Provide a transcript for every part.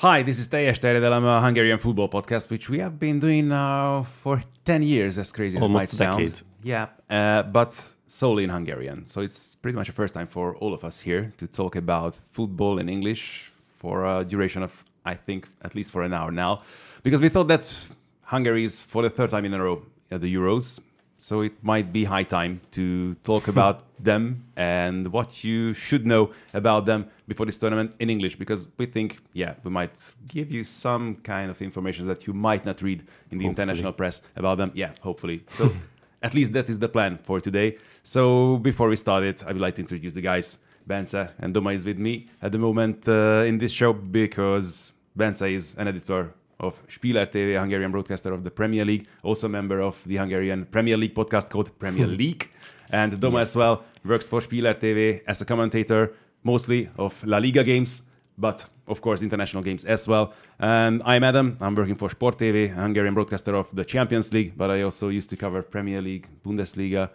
Hi, this is Teljes, terjedelem, a Hungarian football podcast, which we have been doing now for 10 years, as crazy as it might sound. Almost a decade. Yeah, but solely in Hungarian. So it's pretty much a first time for all of us here to talk about football in English for a duration of, I think, at least for an hour now. Because we thought that Hungary is for the third time in a row at the Euros. So it might be high time to talk about them and what you should know about them before this tournament in English, because we think, we might give you some kind of information that you might not read in the international press about them. Yeah, hopefully. So at least that is the plan for today. So before we start it, I would like to introduce the guys. Bence and Doma is with me at the moment in this show because Bence is an editor of Spieler TV, Hungarian broadcaster of the Premier League, also member of the Hungarian Premier League podcast called Premier League. And Doma as well works for Spieler TV as a commentator, mostly of La Liga games, but of course international games as well. And I'm Ádám, I'm working for Sport TV, Hungarian broadcaster of the Champions League, but I also used to cover Premier League, Bundesliga,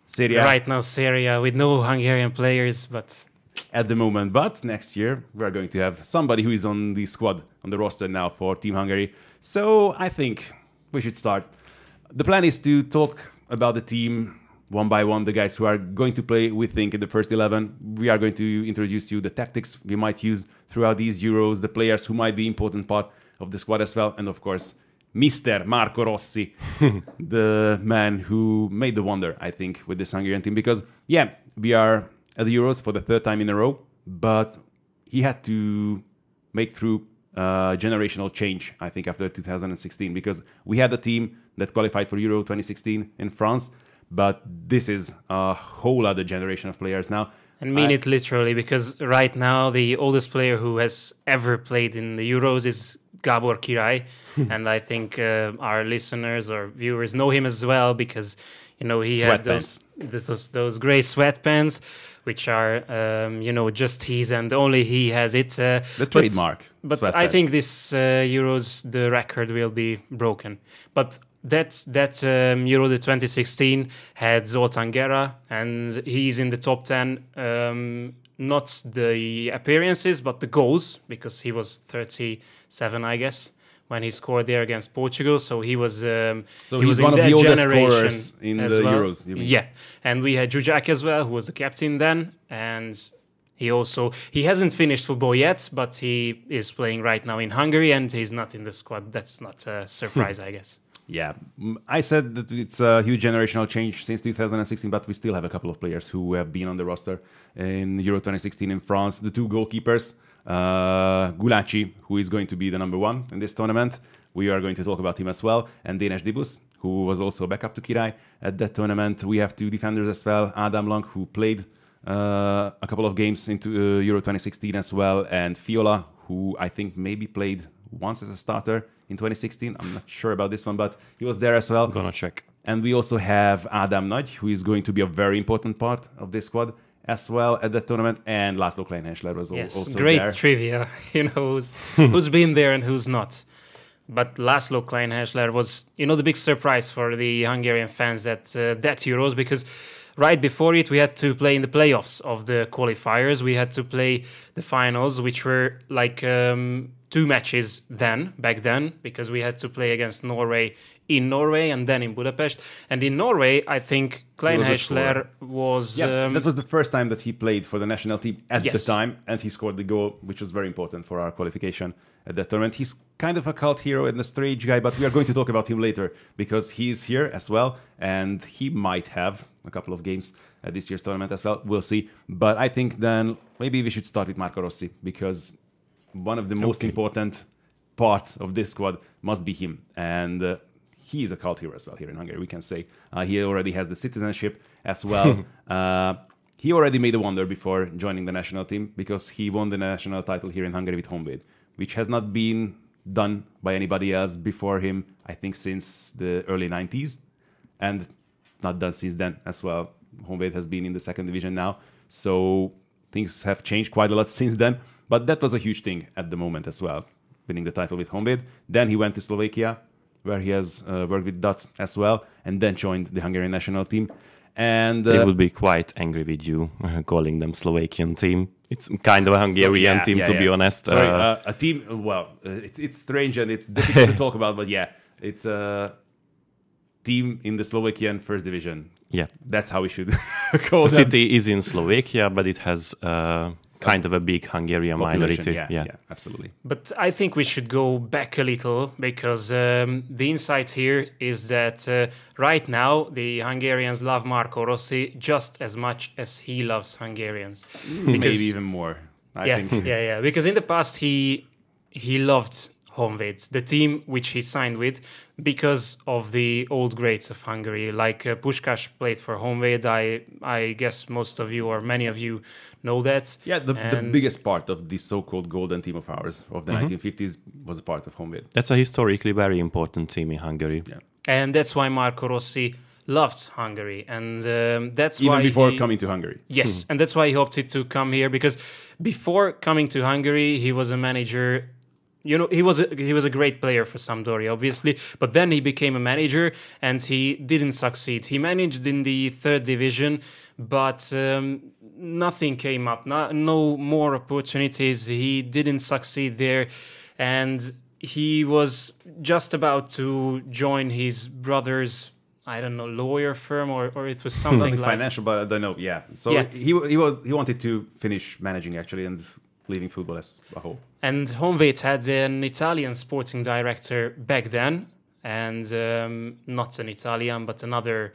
Serie A. Right now Serie A with no Hungarian players, but at the moment, but next year we're going to have somebody who is on the squad, on the roster now for Team Hungary. So I think we should start. The plan is to talk about the team one by one, the guys who are going to play, we think, in the first 11. We are going to introduce you the tactics we might use throughout these Euros, the players who might be important part of the squad as well, and of course, Mr. Marco Rossi, the man who made the wonder, I think, with this Hungarian team. Because, we are at the Euros for the third time in a row, but he had to make through generational change, I think, after 2016, because we had a team that qualified for Euro 2016 in France, but this is a whole other generation of players now. And mean it literally, because right now the oldest player who has ever played in the Euros is Gábor Király, and I think our listeners or viewers know him as well because he had those grey sweatpants, which are just his and only he has it. The trademark. But I think this Euros the record will be broken. But that Euro the 2016 had Zoltán Gera, and he's in the top 10. Not the appearances, but the goals, because he was 37, I guess, when he scored there against Portugal. So he was he was one of the oldest scorers in the Euros. Yeah, and we had Zsuzsák as well, who was the captain then, and he hasn't finished football yet, but he is playing right now in Hungary, and he's not in the squad. That's not a surprise, I guess. Yeah, I said that it's a huge generational change since 2016, but we still have a couple of players who have been on the roster in Euro 2016 in France. The two goalkeepers, Gulácsi, who is going to be the number one in this tournament. We are going to talk about him as well. And Dénes Dibusz, who was also backup to Király at that tournament. We have two defenders as well. Ádám, who played a couple of games into Euro 2016 as well. And Fiola, who I think maybe played once as a starter in 2016. I'm not sure about this one, but he was there as well. Gonna check. And we also have Ádám Nagy, who is going to be a very important part of this squad as well at that tournament. And László Kleinhäsler was also great there. Trivia, who's been there and who's not. But László Kleinhäsler was, the big surprise for the Hungarian fans at that Euros, because right before it, we had to play in the playoffs of the qualifiers. We had to play the finals, which were like two matches back then, because we had to play against Norway in Norway and then in Budapest. And in Norway, I think Kleinhäsler was... that was the first time that he played for the national team at the time, and he scored the goal, which was very important for our qualification at that tournament. He's kind of a cult hero and a strange guy, but we are going to talk about him later, because he's here as well, and he might have a couple of games at this year's tournament as well. We'll see. But I think then maybe we should start with Marco Rossi, because one of the most important parts of this squad must be him. And he is a cult hero as well here in Hungary, we can say. He already has the citizenship as well. He already made a wonder before joining the national team, because he won the national title here in Hungary with Honvéd, which has not been done by anybody else before him, I think, since the early 90s. And not done since then as well. Honvéd has been in the second division now. So things have changed quite a lot since then. But that was a huge thing at the moment as well, winning the title with Honvéd. Then he went to Slovakia, where he has worked with Dots as well, and then joined the Hungarian national team. And they would be quite angry with you calling them Slovakian team. It's kind of a Hungarian team, to be honest. Sorry, a team, well, it's strange and it's difficult to talk about, but yeah, it's a team in the Slovakian first division. Yeah. That's how we should call The them. city is in Slovakia, but it has kind of a big Hungarian minority. Yeah, absolutely. But I think we should go back a little because the insight here is that right now the Hungarians love Marco Rossi just as much as he loves Hungarians. Maybe even more, I think. Yeah. Because in the past he loved Honvéd, the team which he signed with, because of the old greats of Hungary. Like Puskás played for Honvéd. I guess most of you or many of you know that. Yeah, the biggest part of this so-called golden team of ours of the 1950s was a part of Honvéd. That's a historically very important team in Hungary. Yeah. And that's why Marco Rossi loves Hungary. And that's Even why before coming to Hungary. Yes, and that's why he opted to come here, because before coming to Hungary, he was a manager. You know, he was a great player for Sampdoria, obviously, but then he became a manager and he didn't succeed. He managed in the third division, but nothing came up. No more opportunities. He didn't succeed there, and he was just about to join his brother's, I don't know, lawyer firm, or it was something like financial, but I don't know. Yeah, so Yeah. he wanted to finish managing actually and leaving football as a whole. And Honvéd had an Italian sporting director back then, and not an Italian, but another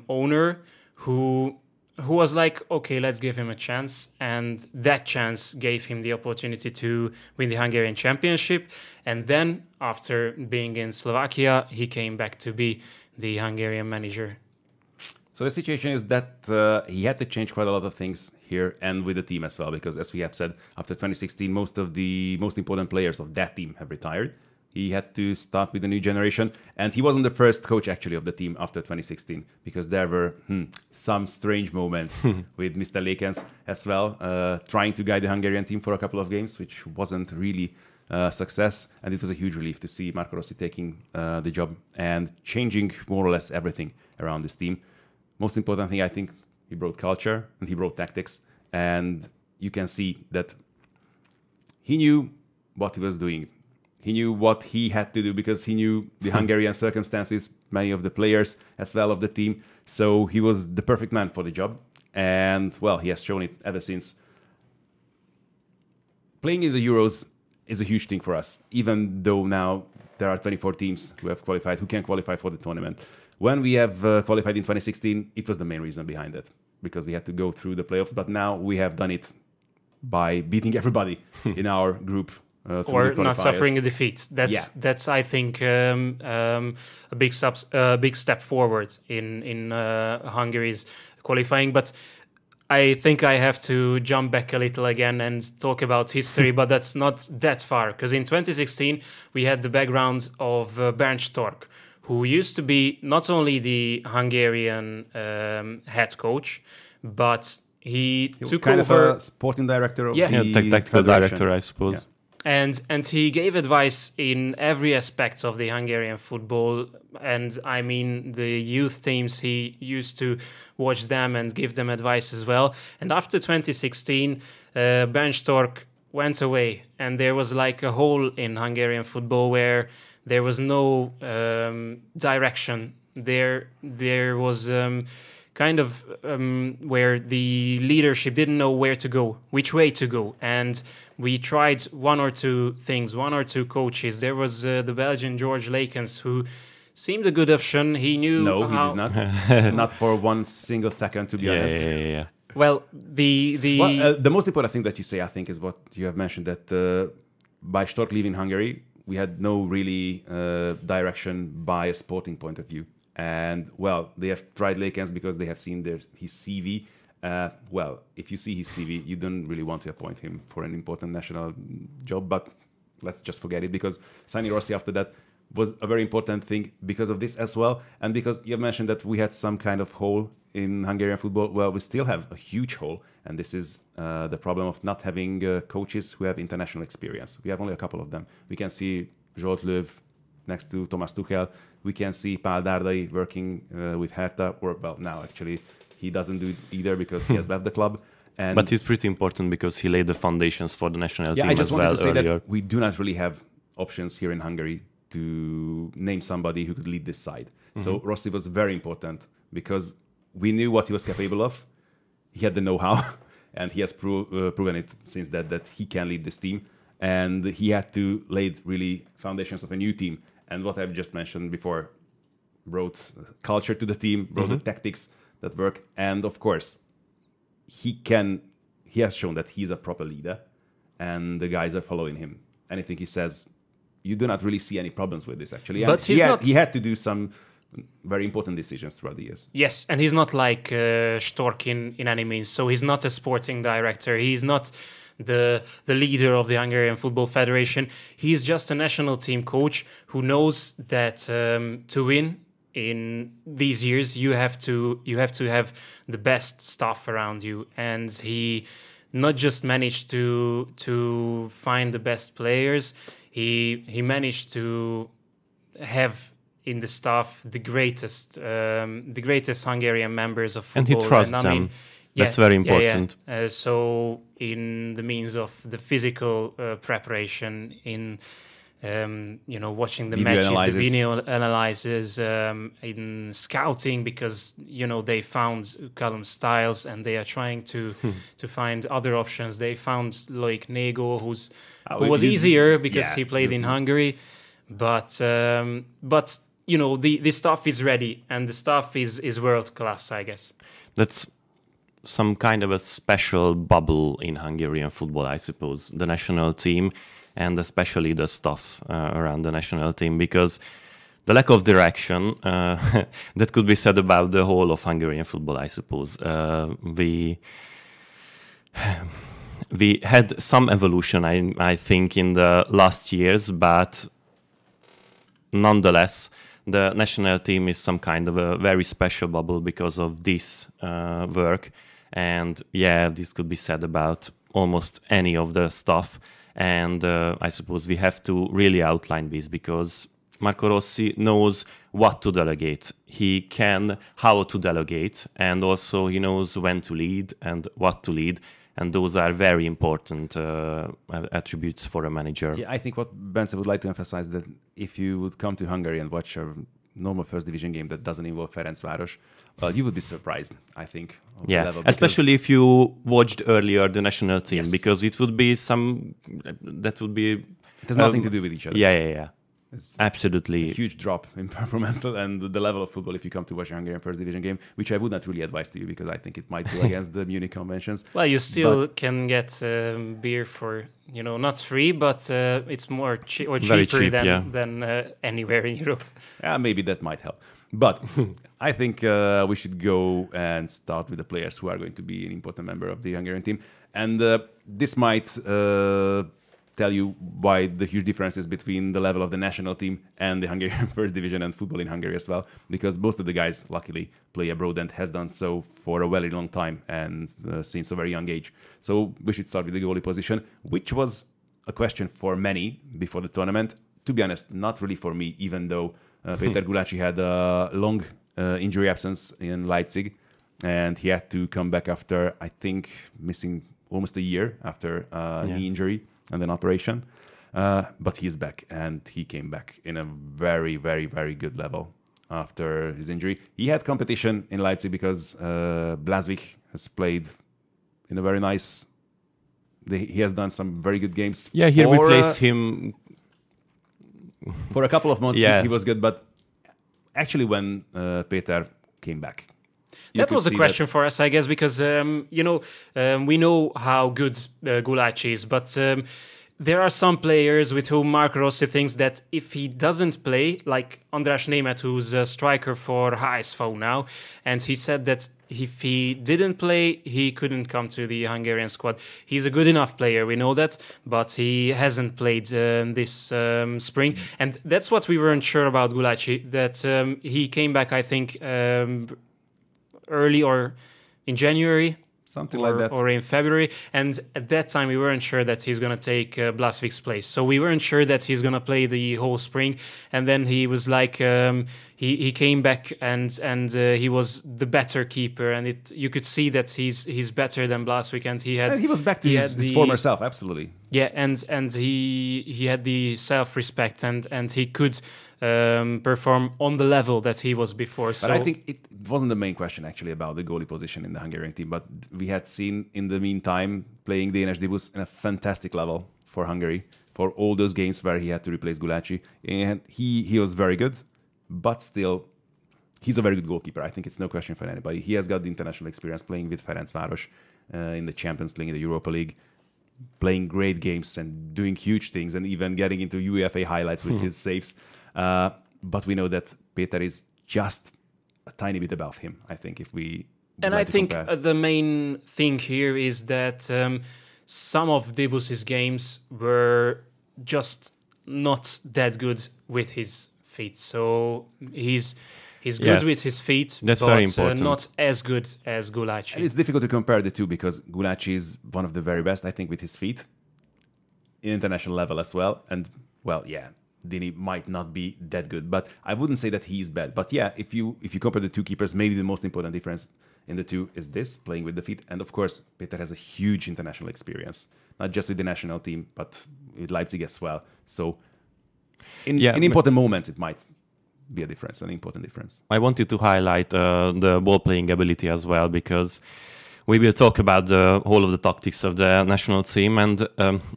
owner who was like, okay, let's give him a chance. And that chance gave him the opportunity to win the Hungarian championship. And then, after being in Slovakia, he came back to be the Hungarian manager. So the situation is that he had to change quite a lot of things here and with the team as well, because as we have said, after 2016, most of the most important players of that team have retired. He had to start with a new generation, and he wasn't the first coach actually of the team after 2016, because there were some strange moments with Mr. Lekens as well, trying to guide the Hungarian team for a couple of games, which wasn't really success, and it was a huge relief to see Marco Rossi taking the job and changing more or less everything around this team. Most important thing, I think, he brought culture and he brought tactics, and you can see that he knew what he was doing. He knew what he had to do because he knew the Hungarian circumstances, many of the players as well of the team. So he was the perfect man for the job. And, well, he has shown it ever since. Playing in the Euros is a huge thing for us, even though now there are 24 teams who have qualified, who can qualify for the tournament. When we have qualified in 2016, it was the main reason behind it, because we had to go through the playoffs. But now we have done it by beating everybody in our group. Or not suffering a defeat. That's I think a big step forward in Hungary's qualifying. But I think I have to jump back a little again and talk about history, but that's not that far, because in 2016 we had the background of Bernd Stork, who used to be not only the Hungarian head coach, but he took kind over of a sporting director of tactical director, I suppose. Yeah. And he gave advice in every aspect of the Hungarian football, and I mean the youth teams, he used to watch them and give them advice as well. And after 2016, Bernd Stork went away, and there was like a hole in Hungarian football where there was no direction. There was kind of where the leadership didn't know where to go, which way to go. And we tried one or two things, one or two coaches. There was the Belgian George Lekens, who seemed a good option. He knew No, how... he did not. Not for one single second, to be honest. Yeah. Well, the most important thing that you say, I think, is what you have mentioned, that by Stork leaving Hungary, we had no really direction by a sporting point of view. And, well, they have tried Lekens because they have seen his CV. Well, if you see his CV, you don't really want to appoint him for an important national job, but let's just forget it, because signing Rossi after that was a very important thing because of this as well. And because you have mentioned that we had some kind of hole in Hungarian football, well, we still have a huge hole. And this is the problem of not having coaches who have international experience. We have only a couple of them. We can see Zsolt Löw next to Thomas Tuchel. We can see Pál Dárdai working with Hertha, or, well, now actually he doesn't do it either because he has left the club. And But he's pretty important because he laid the foundations for the national team I just as wanted well to say earlier. that we do not really have options here in Hungary to name somebody who could lead this side. So Rossi was very important because we knew what he was capable of. He had the know-how, and he has proven it since that he can lead this team. And he had to lay really foundations of a new team. And what I've just mentioned before brought culture to the team, brought the tactics that work. And of course, he has shown that he's a proper leader, and the guys are following him. Anything he says, you do not really see any problems with this, actually. But And he had to do some very important decisions throughout the years. Yes, and he's not like Stork in any means. So he's not a sporting director. He's not the leader of the Hungarian Football Federation. He's just a national team coach who knows that to win in these years, you have to have the best staff around you. And he not just managed to find the best players. He managed to have in the staff the greatest Hungarian members of football. And he trusts them. That's very important. So in the means of the physical preparation, in watching the Video matches, analysis. the video analysis, in scouting, because they found Callum Styles and they are trying to find other options. They found Loic Nego, who was easier because he played in Hungary, but the staff is ready and the staff is world class, I guess. That's some kind of a special bubble in Hungarian football, I suppose, the national team, and especially the staff around the national team, because the lack of direction, that could be said about the whole of Hungarian football, I suppose. We had some evolution, I think, in the last years, but nonetheless, the national team is some kind of a very special bubble because of this work. And this could be said about almost any of the stuff. And I suppose we have to really outline this, because Marco Rossi knows what to delegate. He can how to delegate, and also he knows when to lead and what to lead. And those are very important attributes for a manager. Yeah, I think what Bence would like to emphasize, that if you would come to Hungary and watch a normal first division game that doesn't involve Ferencváros, well, you would be surprised, I think. Of the level, especially if you watched earlier the national team, because it would be it has nothing to do with each other. Yeah. It's absolutely a huge drop in performance and the level of football if you come to watch a Hungarian first division game, which I would not really advise to you, because I think it might go against the Munich conventions. Well, you still can get beer for, not free, but it's more cheaper than anywhere in Europe. Yeah, maybe that might help. But I think we should go and start with the players who are going to be an important member of the Hungarian team. And this might tell you why the huge differences between the level of the national team and the Hungarian first division and football in Hungary as well, because most of the guys luckily play abroad and has done so for a very long time and since a very young age. So we should start with the goalie position, which was a question for many before the tournament. To be honest, not really for me, even though Péter Gulácsi had a long injury absence in Leipzig, and he had to come back after, I think, missing almost a year after knee injury and an operation. But he's back, and he came back in a very, very, very good level after his injury. He had competition in Leipzig because Blasvik has played in a very nice... He has done some very good games. Yeah, he replaced him... For a couple of months, he was good, but actually when Péter came back... That was a question for us, I guess, because, we know how good Gulácsi is, but there are some players with whom Marco Rossi thinks that if he doesn't play, like András Németh, who's a striker for HSV now, and he said that if he didn't play, he couldn't come to the Hungarian squad. He's a good enough player, we know that, but he hasn't played this spring. And that's what we weren't sure about Gulácsi, that he came back, I think, early or in January. Something like that. Or in February. And at that time, we weren't sure that he's going to take Blasvik's place. So we weren't sure that he's going to play the whole spring. And then he was like, he came back and he was the better keeper. And you could see that he's better than Blasvik. And he was back to his former self, absolutely. Yeah, and he had the self-respect and he could perform on the level that he was before. So but I think it wasn't the main question actually about the goalie position in the Hungarian team, but we had seen in the meantime playing Dénes Dibusz in a fantastic level for Hungary for all those games where he had to replace Gulácsi, and he was very good, but still he's a very good goalkeeper. I think it's no question for anybody. He has got the international experience playing with Ferencváros in the Champions League, in the Europa League, playing great games and doing huge things and even getting into UEFA highlights with his saves. But we know that Péter is just a tiny bit above him, I think, if we... And I think the main thing here is that some of Dibusz's games were just not that good with his feet. So he's good with his feet, that's but very important. Not as good as Gulácsi. And it's difficult to compare the two because Gulácsi is one of the very best, I think, with his feet in international level as well. And, well, yeah, Dini might not be that good, but I wouldn't say that he's bad. But yeah, if you compare the two keepers, maybe the most important difference in the two is this, playing with the feet. And of course, Péter has a huge international experience, not just with the national team, but with Leipzig as well. So in important moments, it might be a difference, an important difference. I wanted to highlight the ball-playing ability as well, because we will talk about the whole of the tactics of the national team. And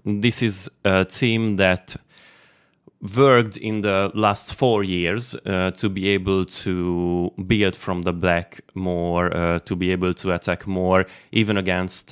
this is a team that worked in the last 4 years to be able to build from the back more, to be able to attack more, even against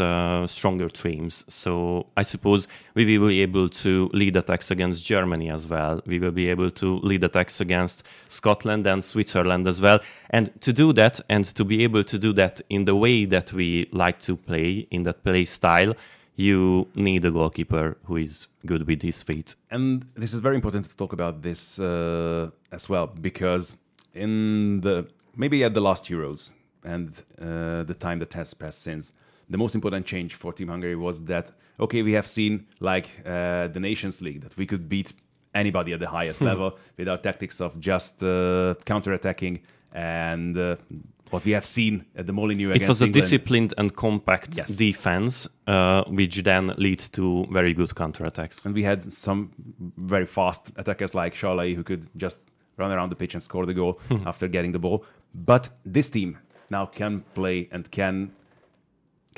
stronger teams. So I suppose we will be able to lead attacks against Germany as well. We will be able to lead attacks against Scotland and Switzerland as well. And to do that, and to be able to do that in the way that we like to play, in that play style, you need a goalkeeper who is good with his feet. And this is very important to talk about this as well, because maybe at the last Euros and the time that has passed since, the most important change for Team Hungary was that, okay, we have seen like the Nations League, that we could beat anybody at the highest level with our tactics of just counter-attacking and what we have seen at the Molineux against It was a England. disciplined and compact defense, which then leads to very good counterattacks. And we had some very fast attackers like Sallai who could just run around the pitch and score the goal after getting the ball. But this team now can play and can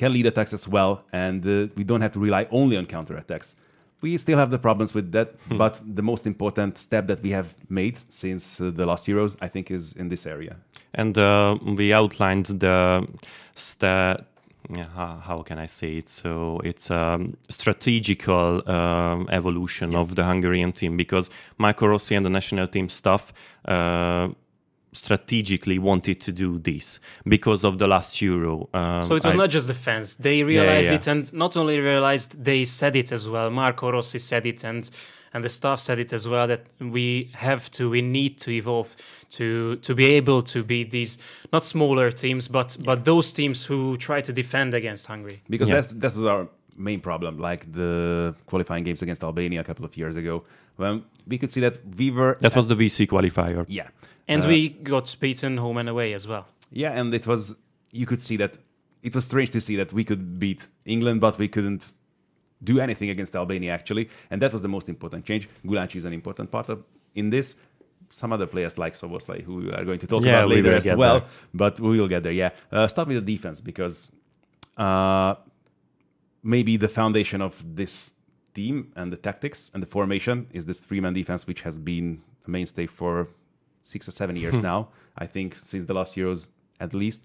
lead attacks as well, and we don't have to rely only on counterattacks. We still have the problems with that, but the most important step that we have made since the last Euros, I think, is in this area. And we outlined how can I say it? So it's strategical evolution of the Hungarian team, because Marco Rossi and the national team staff strategically wanted to do this because of the last Euro. So it was not just the fans. They realized it, and not only realized, they said it as well. Marco Rossi said it, and the staff said it as well, that we need to evolve to be able to beat these, not smaller teams, but those teams who try to defend against Hungary. Because that was our main problem, like the qualifying games against Albania a couple of years ago, when we could see that we were... That was the VC qualifier. Yeah. And we got beaten home and away as well. Yeah, and you could see that, it was strange to see that we could beat England, but we couldn't do anything against Albania, actually. And that was the most important change. Gulácsi is an important part in this. Some other players like Szoboszlai, who we are going to talk about later as well. There. But we will get there, yeah. Start with the defense, because maybe the foundation of this team and the tactics and the formation is this three-man defense, which has been a mainstay for 6 or 7 years now, I think, since the last Euros at least.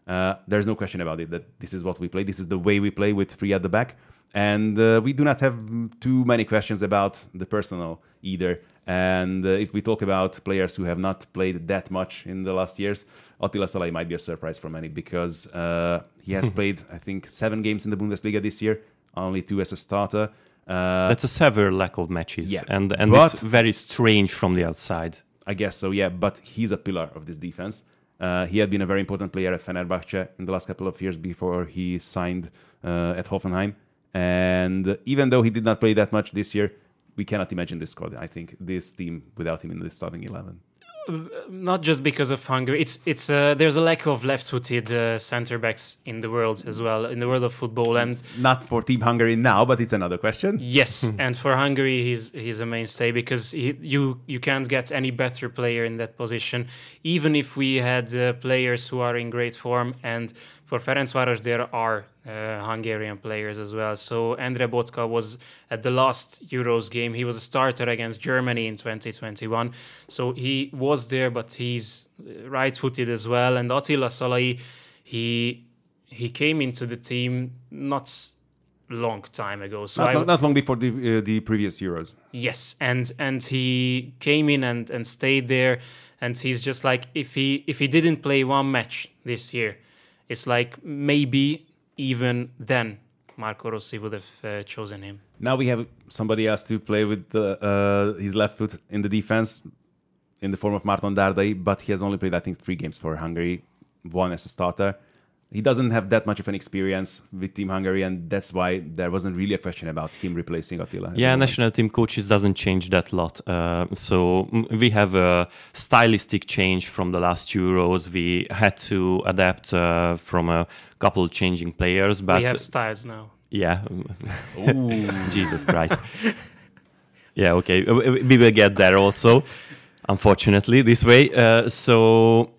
There's no question about it that this is what we play. This is the way we play, with three at the back. And we do not have too many questions about the personnel either. And if we talk about players who have not played that much in the last years, Attila Szalai might be a surprise for many, because he has played, I think, 7 games in the Bundesliga this year, only 2 as a starter. That's a severe lack of matches, and it's very strange from the outside. I guess so, yeah, but he's a pillar of this defense. He had been a very important player at Fenerbahce in the last couple of years before he signed at Hoffenheim. And even though he did not play that much this year, we cannot imagine this squad. I think this team without him in the starting 11. Not just because of Hungary. It's there's a lack of left-footed centre backs in the world as well, in the world of football, and not for Team Hungary now, but it's another question. Yes, and for Hungary, he's a mainstay because you can't get any better player in that position. Even if we had players who are in great form, and for Ferencváros there are Hungarian players as well. So Endre Botka was at the last Euros game. He was a starter against Germany in 2021. So he was there, but he's right-footed as well. And Attila Szalai, he came into the team not long time ago. So not long before the previous Euros. Yes, and he came in and stayed there. And he's just like, if he didn't play one match this year, it's like maybe even then Marco Rossi would have chosen him. Now we have somebody else to play with his left foot in the defense in the form of Márton Dárdai, but he has only played, I think, 3 games for Hungary, 1 as a starter. He doesn't have that much of an experience with Team Hungary, and that's why there wasn't really a question about him replacing Attila. Yeah, national team coaches doesn't change that lot. So we have a stylistic change from the last Euros. We had to adapt from a couple changing players. But we have styles now. Yeah. Jesus Christ. Yeah, okay. We will get there also, unfortunately, this way. So...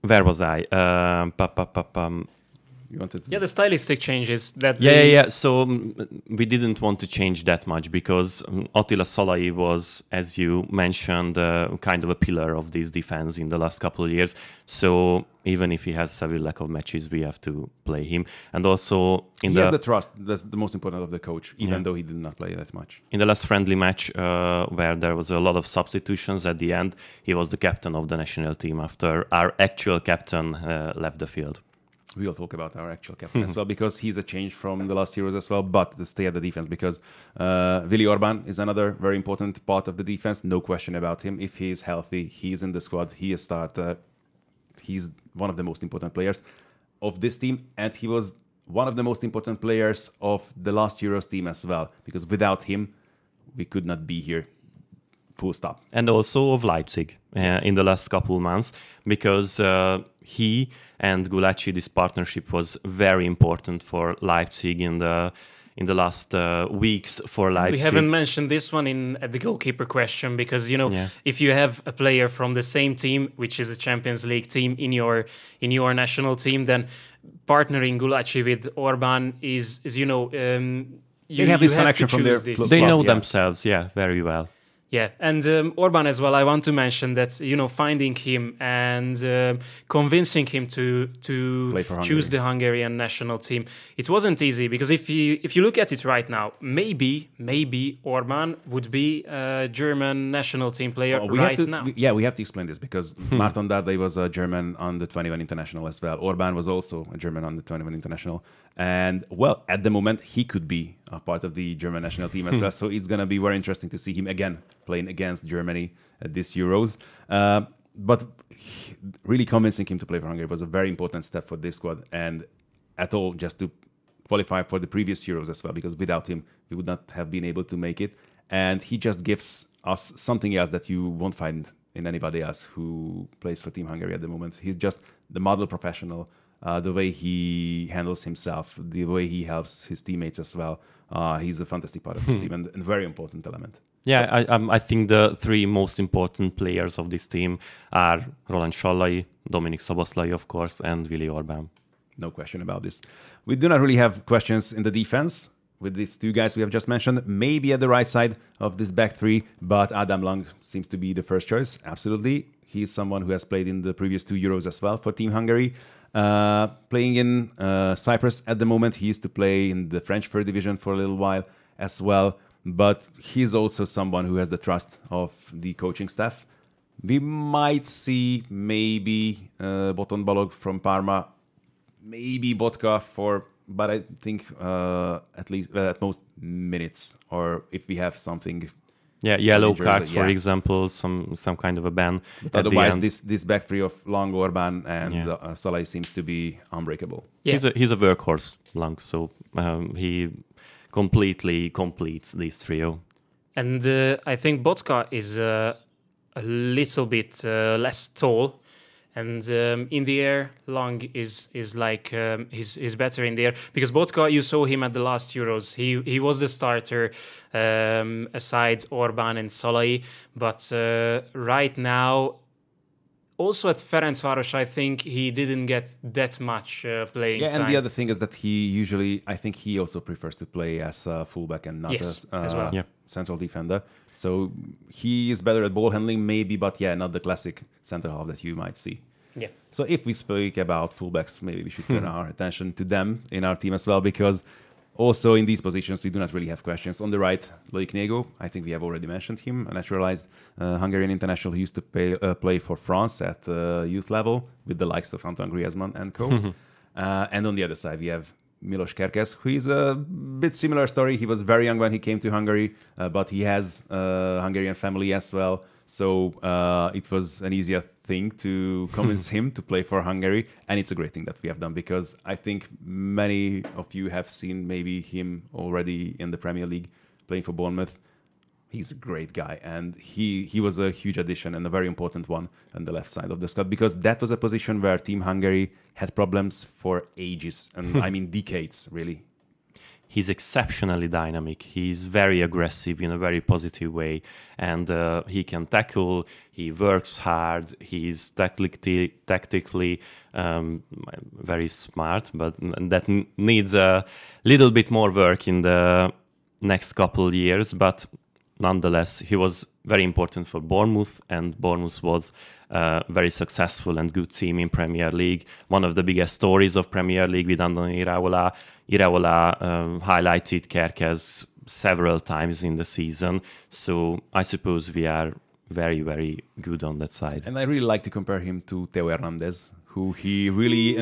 Where was I? You wanted to... Yeah, the stylistic changes. So we didn't want to change that much because Attila Szalai was, as you mentioned, kind of a pillar of this defense in the last couple of years. So even if he has severe lack of matches, we have to play him. And also he has the trust. That's the most important of the coach, even though he did not play that much. In the last friendly match, where there was a lot of substitutions at the end, he was the captain of the national team after our actual captain left the field. We'll talk about our actual captain as well, because he's a change from the last Euros as well, but to stay at the defense, because Willi Orbán is another very important part of the defense. No question about him. If he's healthy, he's in the squad, he is starter. He's one of the most important players of this team, and he was one of the most important players of the last Euros team as well, because without him, we could not be here. Full stop. And also of Leipzig in the last couple of months, because he and Gulácsi, this partnership was very important for Leipzig in the last weeks for Leipzig. We haven't mentioned this one at the goalkeeper question because, if you have a player from the same team, which is a Champions League team in your national team, then partnering Gulácsi with Orbán is they have this connection from their club. They know themselves, very well. Yeah, and Orbán as well, I want to mention that, finding him and convincing him to choose the Hungarian national team, it wasn't easy, because if you look at it right now, maybe Orbán would be a German national team player now. We have to explain this, because Márton Dárdai was a German under-21 international as well. Orbán was also a German under-21 international. And, well, at the moment, he could be a part of the German national team as well. So it's going to be very interesting to see him again playing against Germany at this Euros. But really convincing him to play for Hungary was a very important step for this squad. And at all, just to qualify for the previous Euros as well, because without him, we would not have been able to make it. And he just gives us something else that you won't find in anybody else who plays for Team Hungary at the moment. He's just the model professional. The way he handles himself, the way he helps his teammates as well. He's a fantastic part of this team and a very important element. Yeah, I think the 3 most important players of this team are Roland Sallai, Dominik Szoboszlai, of course, and Willi Orbán. No question about this. We do not really have questions in the defense with these 2 guys we have just mentioned. Maybe at the right side of this back 3, but Ádám Lang seems to be the first choice. Absolutely. He's someone who has played in the previous 2 Euros as well for Team Hungary. Playing in Cyprus at the moment. He used to play in the French Third Division for a little while as well. But he's also someone who has the trust of the coaching staff. We might see maybe Boton Balog from Parma, maybe Botka but I think at most minutes, or if we have something Yeah, yellow injuries, cards, for example, some kind of a ban. But otherwise, this back three of Lang, Orbán, and Szalai seems to be unbreakable. Yeah. He's a workhorse, Lang, so he completely completes this trio. And I think Botka is a little bit less tall. And in the air, Lang is like he's better in the air, because Botka, you saw him at the last Euros. He was the starter aside Orbán and Szalai, but right now, also at Ferencváros, I think he didn't get that much playing time. And the other thing is that I think he also prefers to play as a fullback and not as well. Central defender. So he is better at ball handling, maybe, but not the classic center half that you might see. Yeah. So if we speak about fullbacks, maybe we should turn our attention to them in our team as well, because also in these positions we do not really have questions. On the right, Loic Nego, I think we have already mentioned him, a naturalized Hungarian international who used to play for France at youth level with the likes of Antoine Griezmann and co. And on the other side, we have Milos Kerkez, who is a bit similar story. He was very young when he came to Hungary, but he has a Hungarian family as well. So it was an easier thing to convince him to play for Hungary. And it's a great thing that we have done, because I think many of you have seen maybe him already in the Premier League playing for Bournemouth. He's a great guy, and he was a huge addition and a very important one on the left side of the squad, because that was a position where Team Hungary had problems for ages, and I mean decades, really. He's exceptionally dynamic. He's very aggressive in a very positive way, and he can tackle. He works hard. He's tactically very smart, but that needs a little bit more work in the next couple of years. But nonetheless, he was very important for Bournemouth, and Bournemouth was a very successful and good team in Premier League. One of the biggest stories of Premier League with Andoni Iraola. Iraola highlighted Kerkez several times in the season, so I suppose we are very, very good on that side. And I really like to compare him to Theo Hernandez, who he really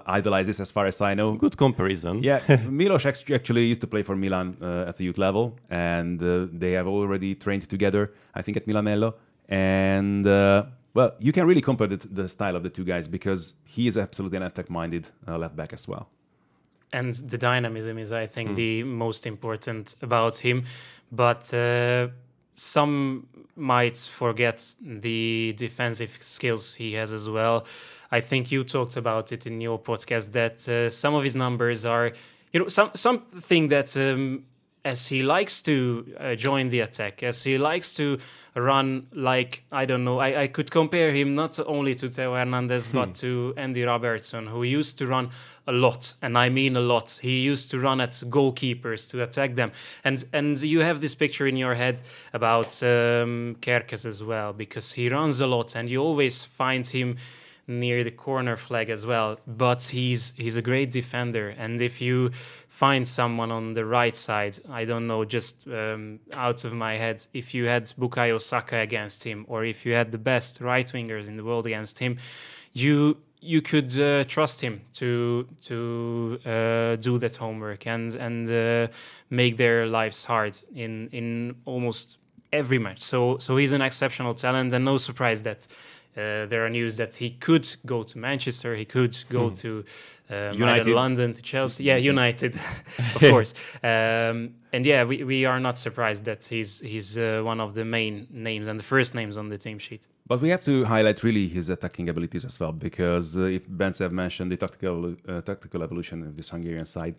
idolizes, as far as I know. Good comparison. Yeah, Milos actually used to play for Milan at the youth level, and they have already trained together, I think, at Milanello. And, well, you can really compare the style of the two guys, because he is absolutely an attack-minded left-back as well. And the dynamism is, I think, the most important about him. But some might forget the defensive skills he has as well. I think you talked about it in your podcast, that some of his numbers are, something that as he likes to join the attack, as he likes to run like, I don't know, I could compare him not only to Theo Hernandez, but to Andy Robertson, who used to run a lot, and I mean a lot. He used to run at goalkeepers to attack them. And you have this picture in your head about Kerkez as well, because he runs a lot, and you always find him near the corner flag as well, but he's a great defender. And if you find someone on the right side, I don't know, just out of my head, if you had Bukayo Saka against him, or if you had the best right wingers in the world against him, you could trust him to do that homework and make their lives hard in almost every match. So he's an exceptional talent, and no surprise that there are news that he could go to Manchester, he could go to United, London, to Chelsea. Yeah, United, of course. And yeah, we are not surprised that he's one of the main names and the first names on the team sheet. But we have to highlight really his attacking abilities as well, because if Bencev mentioned the tactical evolution of this Hungarian side,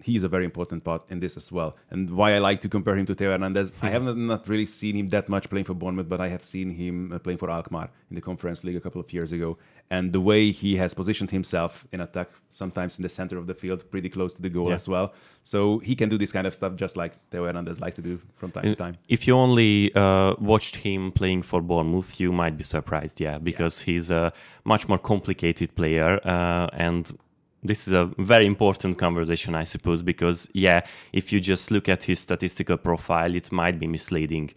he's a very important part in this as well. And why I like to compare him to Theo Hernandez, I have not really seen him that much playing for Bournemouth, but I have seen him playing for Alkmaar in the Conference League a couple of years ago. And the way he has positioned himself in attack, sometimes in the center of the field, pretty close to the goal as well. So he can do this kind of stuff just like Theo Hernandez likes to do from time to time. If you only watched him playing for Bournemouth, you might be surprised, because he's a much more complicated player. And this is a very important conversation, I suppose, because, yeah, if you just look at his statistical profile, it might be misleading.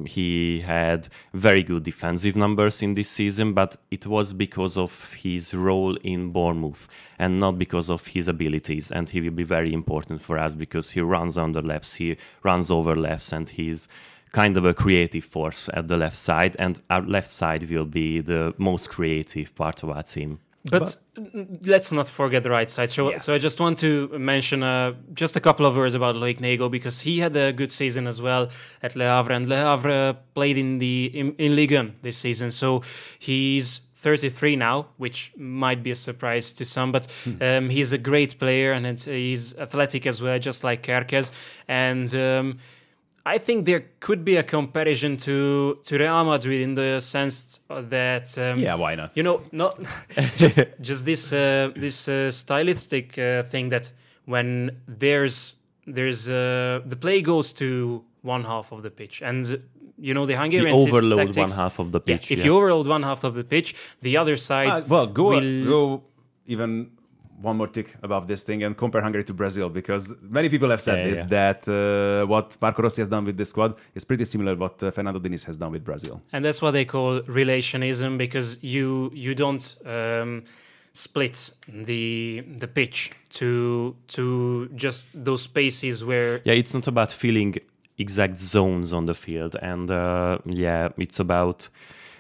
He had very good defensive numbers in this season, but it was because of his role in Bournemouth and not because of his abilities. And he will be very important for us because he runs on the lefts, he runs over lefts, and he's kind of a creative force at the left side. And our left side will be the most creative part of our team. But let's not forget the right side. So I just want to mention just a couple of words about Loic Nego, because he had a good season as well at Le Havre, and Le Havre played in Ligue 1 this season. So he's 33 now, which might be a surprise to some, but he's a great player, and he's athletic as well, just like Kerkez. And I think there could be a comparison to Real Madrid in the sense that why not? You know, not just this stylistic thing that when there's the play goes to one half of the pitch, and you know the Hungarian overload tactics, one half of the pitch. If you overload one half of the pitch, the other side go even one more tick above this thing and compare Hungary to Brazil, because many people have said that what Marco Rossi has done with this squad is pretty similar to what Fernando Diniz has done with Brazil. And that's what they call relationism, because you don't split the pitch to just those spaces where... Yeah, it's not about filling exact zones on the field, and it's about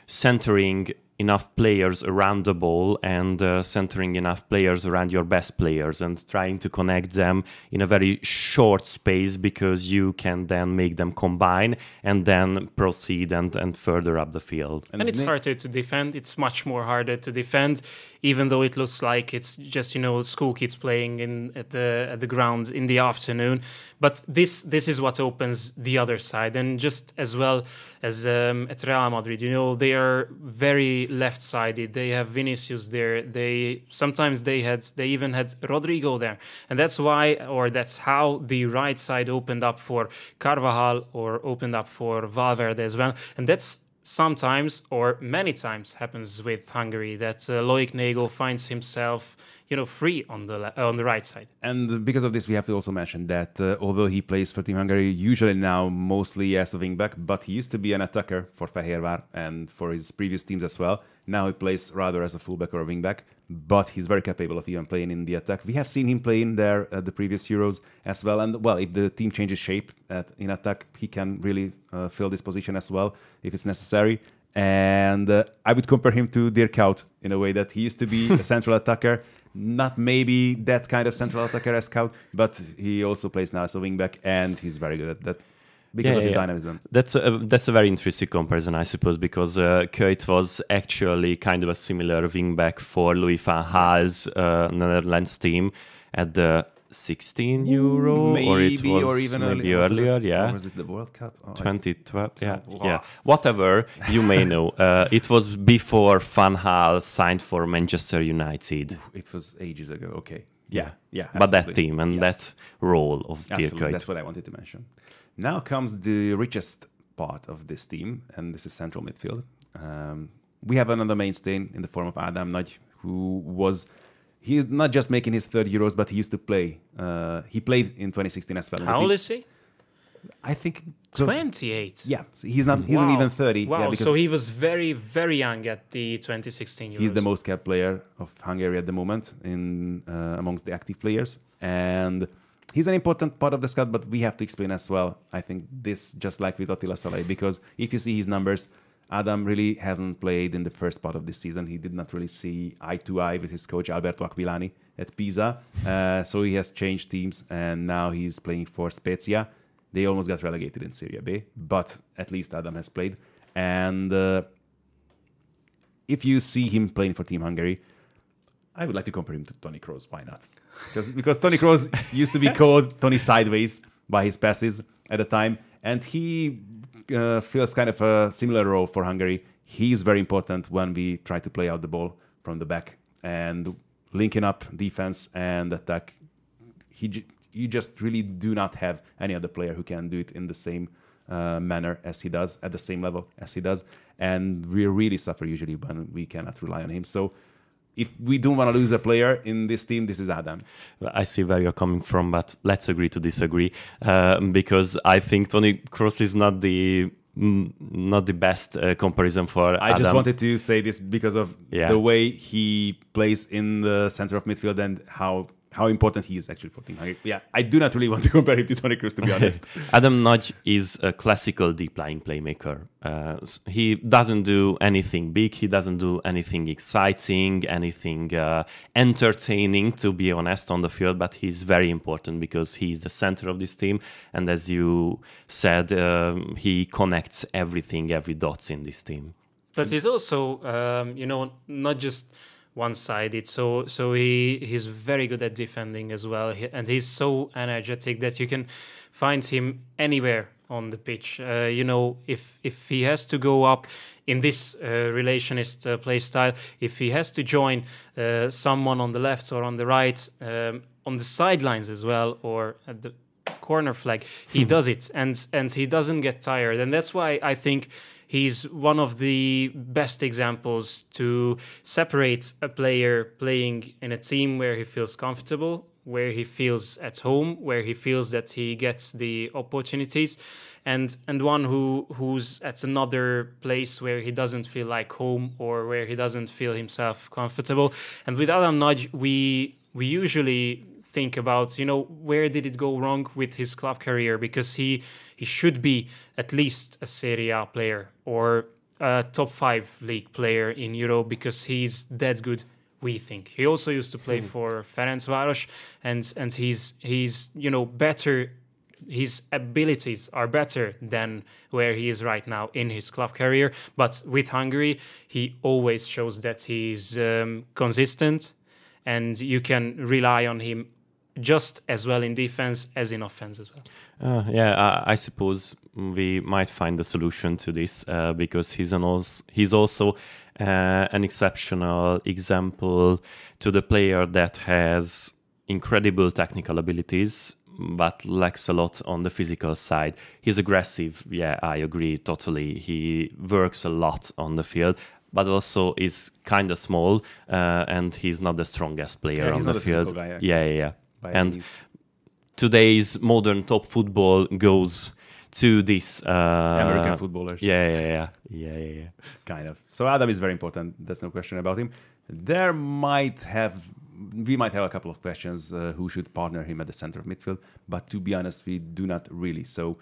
centering enough players around the ball and centering enough players around your best players and trying to connect them in a very short space, because you can then make them combine and then proceed and further up the field. And it's harder to defend. It's much more harder to defend, even though it looks like it's just, you know, school kids playing at the ground in the afternoon. But this is what opens the other side. And just as well as at Real Madrid, you know, they are very left-sided. They have Vinicius there. They even had Rodrigo there, and that's how the right side opened up for Carvajal or opened up for Valverde as well. And that's sometimes or many times happens with Hungary, that Loic Nego finds himself, you know, free on the right side. And because of this, we have to also mention that although he plays for Team Hungary, usually now mostly as a wingback, but he used to be an attacker for Fehérvár and for his previous teams as well. Now he plays rather as a fullback or a wingback, but he's very capable of even playing in the attack. We have seen him playing there at the previous Euros as well. And, well, if the team changes shape in attack, he can really fill this position as well if it's necessary. And I would compare him to Dirk Kuyt in a way that he used to be a central attacker. Not maybe that kind of central attacker as Kuyt, but he also plays now as a wingback, and he's very good at that because of his dynamism. That's a very interesting comparison, I suppose, because Kuyt was actually kind of a similar wingback for Louis van Gaal's Netherlands team at the 16 Euro, maybe, or it was or even maybe earlier, Or was it the World Cup? 2012, yeah. Whatever, you may know. It was before Van Gaal signed for Manchester United. It was ages ago, okay. Yeah, but that team and that role of Dirk Kuyt. That's what I wanted to mention. Now comes the richest part of this team, and this is central midfield. We have another mainstay in the form of Ádám, Nagy, who was... He's not just making his third Euros, but he used to play. He played in 2016 as well. How old is he? I think 28. Yeah, so he's not even 30. Wow, yeah, so he was very, very young at the 2016 Euros. He's the most capped player of Hungary at the moment amongst the active players, and he's an important part of the squad. But we have to explain as well, I think, this just like with Attila Szalai, because if you see his numbers, Ádám really hasn't played in the first part of this season. He did not really see eye to eye with his coach Alberto Aquilani at Pisa. So he has changed teams, and now he's playing for Spezia. They almost got relegated in Serie B, but at least Ádám has played. And if you see him playing for Team Hungary, I would like to compare him to Toni Kroos. Why not? Because Toni Kroos used to be called Tony Sideways by his passes at the time, and he feels kind of a similar role for Hungary. He's very important when we try to play out the ball from the back and linking up defense and attack. You just really do not have any other player who can do it in the same manner as he does, at the same level as he does. And we really suffer usually when we cannot rely on him. So if we don't want to lose a player in this team, this is Ádám. I see where you're coming from, but let's agree to disagree, because I think Toni Kroos is not the best comparison for I Ádám. just wanted to say this because of the way he plays in the center of midfield and how important he is actually for Team Hungary. Yeah, I do not really want to compare him to Toni Kroos, to be honest. Ádám Nagy is a classical deep-lying playmaker. He doesn't do anything big, he doesn't do anything exciting, anything entertaining, to be honest, on the field, but he's very important because he's the center of this team, and as you said, he connects everything, every dots in this team. But he's also, not just one-sided, so he's very good at defending as well, and he's so energetic that you can find him anywhere on the pitch. If he has to go up in this relationist play style, if he has to join someone on the left or on the right, on the sidelines as well, or at the corner flag, he does it, and he doesn't get tired, and that's why I think he's one of the best examples to separate a player playing in a team where he feels comfortable, where he feels at home, where he feels that he gets the opportunities, and one who's at another place where he doesn't feel like home or where he doesn't feel himself comfortable. And with Ádám Nagy, we usually think about, where did it go wrong with his club career, because he should be at least a Serie A player or a top 5 league player in Europe, because he's that good, we think. He also used to play for Ferencváros, and he's better. His abilities are better than where he is right now in his club career. But with Hungary, he always shows that he's consistent, and you can rely on him just as well in defense as in offense as well. I suppose we might find a solution to this, because he's also an exceptional example to the player that has incredible technical abilities but lacks a lot on the physical side. He's aggressive, I agree totally. He works a lot on the field, but also is kind of small, and he's not the strongest player on the field. Guy, and today's modern top football goes to this American footballers. Yeah. Kind of. So Ádám is very important. There's no question about him. We might have a couple of questions who should partner him at the center of midfield, but to be honest, we do not really. So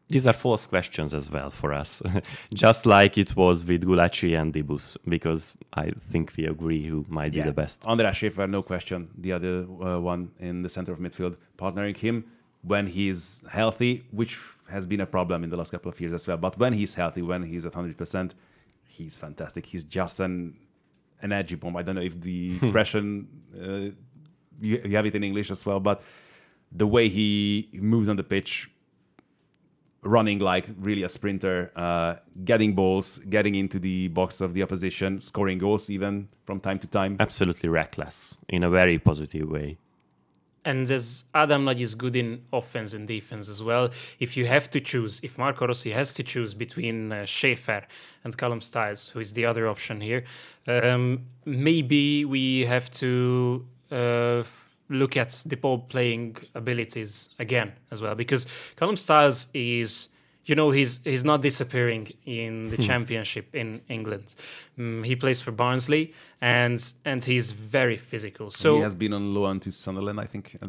these are false questions as well for us, just like it was with Gulácsi and Dibusz, because I think we agree who might be the best. András, Shafer, no question. The other one in the center of midfield, partnering him when he's healthy, which has been a problem in the last couple of years as well. But when he's healthy, when he's at 100%, he's fantastic. He's just an energy bomb. I don't know if the expression, you have it in English as well, but the way he moves on the pitch, running like really a sprinter, getting balls, getting into the box of the opposition, scoring goals even from time to time. Absolutely reckless in a very positive way. And as Ádám Nagy is good in offense and defense as well, if you have to choose, if Marco Rossi has to choose between Shafer and Callum Styles, who is the other option here, maybe we have to look at the ball playing abilities again as well, because Callum Styles is, he's not disappearing in the championship in England. He plays for Barnsley, and he's very physical. So he has been on loan to Sunderland, I think. In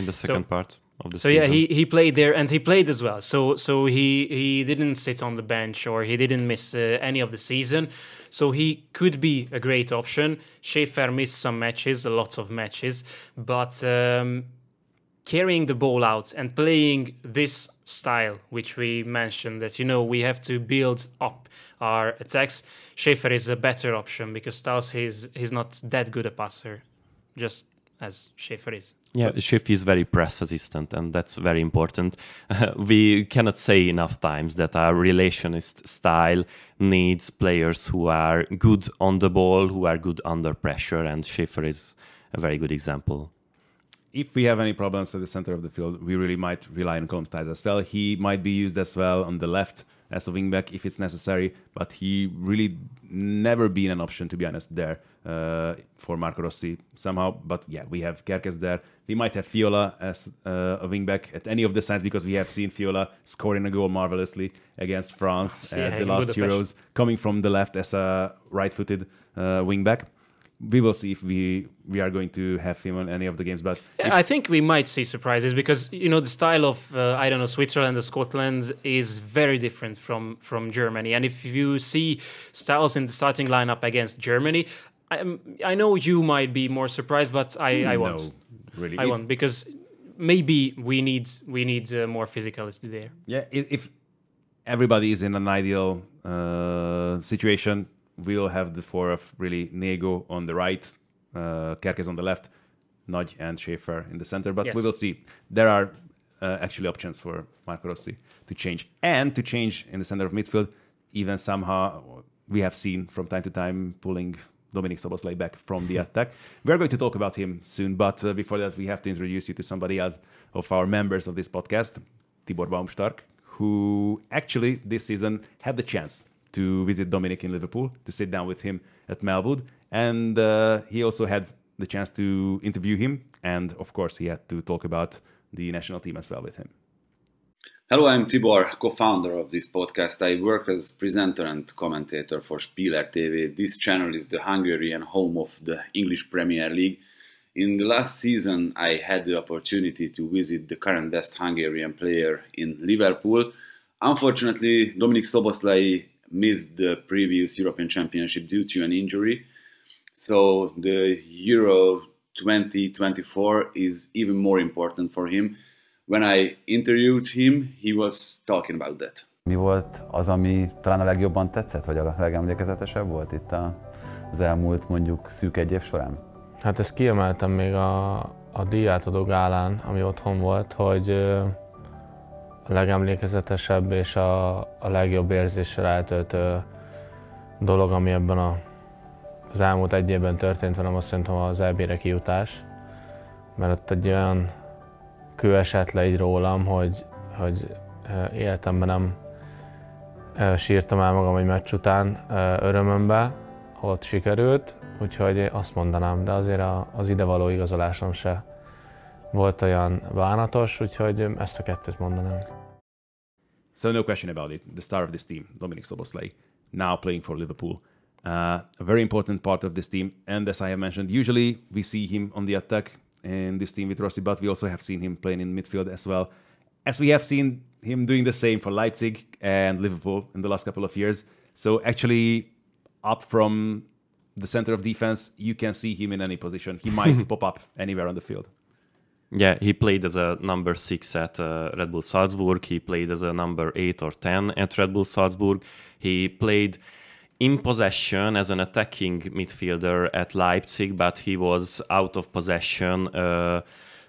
the second part of the season. So he played there, and he played as well. So he didn't sit on the bench, or he didn't miss any of the season. So he could be a great option. Shafer missed some matches, a lot of matches, but carrying the ball out and playing this style, which we mentioned, that we have to build up our attacks, Shafer is a better option, because Styles he's not that good a passer, just as Shafer is. Yeah, Shafer is very press resistant, and that's very important. We cannot say enough times that our relationist style needs players who are good on the ball, who are good under pressure, and Shafer is a very good example. If we have any problems at the center of the field, we really might rely on Callum Styles as well. He might be used as well on the left as a wingback if it's necessary, but he really never been an option, to be honest, there for Marco Rossi somehow. But yeah, we have Kerkez there. We might have Fiola as a wingback at any of the sides, because we have seen Fiola scoring a goal marvelously against France at the last Euros, coming from the left as a right-footed wingback. We will see if we are going to have him on any of the games. But I think we might see surprises, because the style of I don't know, Switzerland or Scotland is very different from Germany. And if you see styles in the starting lineup against Germany, I know you might be more surprised, but I won't. No, really. I won't, because maybe we need more physicality there. Yeah, if everybody is in an ideal situation, we'll have the four of really Nego on the right, Kerkez on the left, Nagy and Shafer in the center. But we will see. There are actually options for Marco Rossi to change. And to change in the center of midfield, even somehow we have seen from time to time pulling Dominik Szoboszlai back from the attack. We're going to talk about him soon, but before that we have to introduce you to somebody else of our members of this podcast, Tibor Baumstark, who actually this season had the chance to visit Dominik in Liverpool, to sit down with him at Melwood, and he also had the chance to interview him, and of course he had to talk about the national team as well with him. Hello, I'm Tibor, co-founder of this podcast. I work as presenter and commentator for Spieler TV. This channel is the Hungarian home of the English Premier League. In the last season, I had the opportunity to visit the current best Hungarian player in Liverpool. Unfortunately, Dominik Szoboszlai missed the previous European Championship due to an injury. So the Euro 2024 is even more important for him. When I interviewed him, he was talking about that. Mi volt az, ami talán a legjobban tetszett, vagy a legemlékezetesebb volt itt az elmúlt mondjuk szűk egy év során? Hát ezt kiemeltem még a díjátadó gálán, ami otthon volt, hogy a legemlékezetesebb és a legjobb érzéssel eltöltő dolog, ami ebben az elmúlt egy évben történt velem, azt szerintem az EB-re kijutás. Mert ott egy olyan kő esett le így rólam, hogy életemben nem sírtam el magam egy meccs után örömömbe, ott sikerült, úgyhogy azt mondanám, de azért az idevaló igazolásom se volt olyan bánatos, úgyhogy ezt a kettőt mondanám. So no question about it. The star of this team, Dominik Szoboszlai, now playing for Liverpool. A very important part of this team. And as I have mentioned, usually we see him on the attack in this team with Rossi, but we also have seen him playing in midfield as well. As we have seen him doing the same for Leipzig and Liverpool in the last couple of years. So actually, up from the center of defense, you can see him in any position. He might pop up anywhere on the field. Yeah, he played as a number 6 at Red Bull Salzburg. He played as a number 8 or 10 at Red Bull Salzburg. He played in possession as an attacking midfielder at Leipzig, but he was out of possession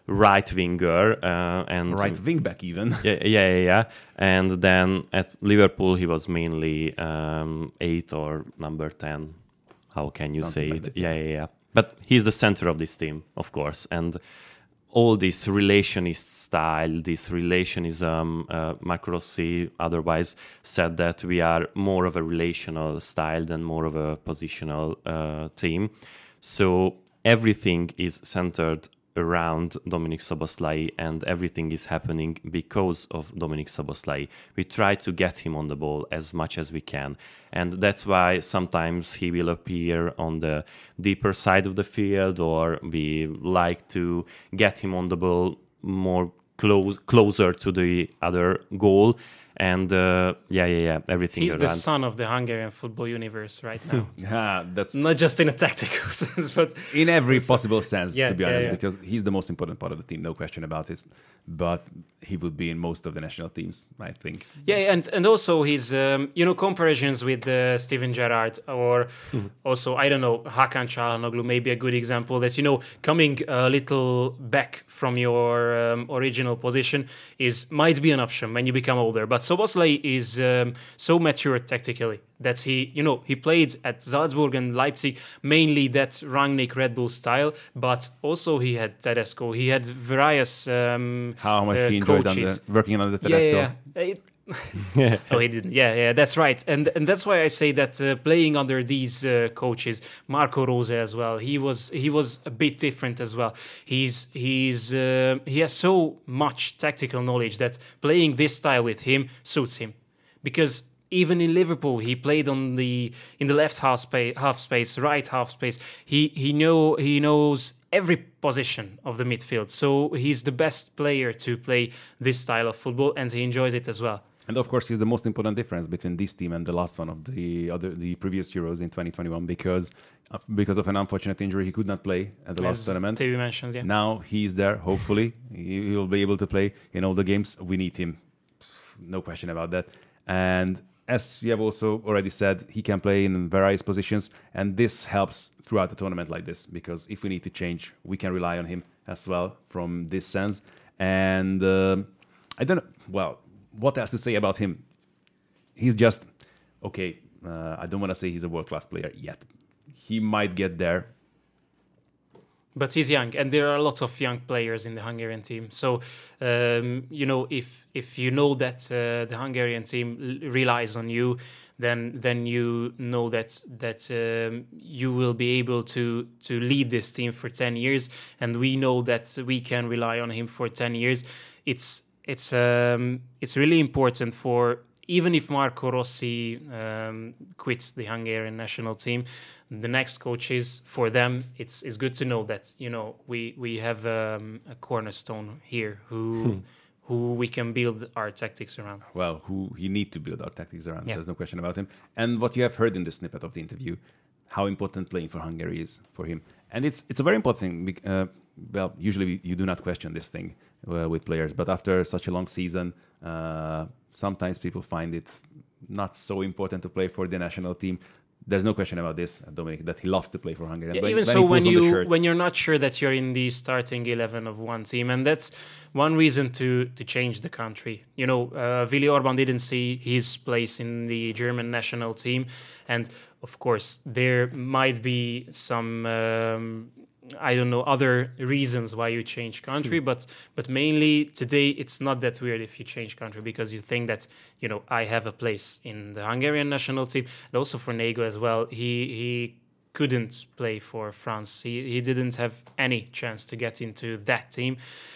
right winger and right wingback even. Yeah. And then at Liverpool, he was mainly 8 or number 10. How can you Something say like it? that, Yeah. But he's the center of this team, of course, and all this relationist style, this relationism, Marco Rossi otherwise said that we are more of a relational style than more of a positional team. So everything is centered around Dominik Szoboszlai, and everything is happening because of Dominik Szoboszlai. We try to get him on the ball as much as we can, and that's why sometimes he will appear on the deeper side of the field, or we like to get him on the ball more closer to the other goal. And everything He's around. the son of the Hungarian football universe right now. That's not just in a tactical sense, but in every possible sense, Yeah, to be honest, yeah. because he's the most important part of the team, no question about it. But he would be in most of the national teams, I think. Yeah, and also his comparisons with Steven Gerrard, or also I don't know, Hakan Çalhanoğlu may be a good example that coming a little back from your original position might be an option when you become older. But Szoboszlai is so mature tactically that he played at Salzburg and Leipzig mainly that Rangnick Red Bull style, but also he had Tedesco, he had various how much he enjoyed coaches. working on the Tedesco. Yeah. Oh, he didn't. Yeah, that's right. And that's why I say that playing under these coaches, Marco Rossi as well, he was a bit different as well. He has so much tactical knowledge that playing this style with him suits him, because even in Liverpool, he played in the left half space, right half space. He knows every position of the midfield. So he's the best player to play this style of football, and he enjoys it as well. And of course, he's the most important difference between this team and the last one of the previous Euros in 2021, because of an unfortunate injury, he could not play at the last tournament. TV mentioned, yeah. Now he's there. Hopefully, he will be able to play in all the games. We need him, no question about that. And as you have also already said, he can play in various positions, and this helps throughout the tournament like this, because if we need to change, we can rely on him as well from this sense. And I don't know, well, what else to say about him? He's just, okay, I don't want to say he's a world-class player yet. He might get there. But he's young, and there are lots of young players in the Hungarian team. So, if you know that the Hungarian team relies on you, then you know that you will be able to lead this team for 10 years, and we know that we can rely on him for 10 years. It's really important for, even if Marco Rossi quits the Hungarian national team, the next coaches, for them, it's good to know that, we have a cornerstone here who we can build our tactics around. Well, who he need to build our tactics around. Yeah. There's no question about him. And what you have heard in the snippet of the interview, how important playing for Hungary is for him. And it's a very important thing. Well, usually you do not question this thing with players, but after such a long season, sometimes people find it not so important to play for the national team. There's no question about this, Dominik, that he loves to play for Hungary. Yeah, even so, when you're not sure that you're in the starting 11 of one team, and that's one reason to change the country. Willi Orbán didn't see his place in the German national team, and of course there might be some other reasons why you change country, but mainly today it's not that weird if you change country, because you think that, I have a place in the Hungarian national team. And also for Nego as well, he couldn't play for France. He didn't have any chance to get into that team.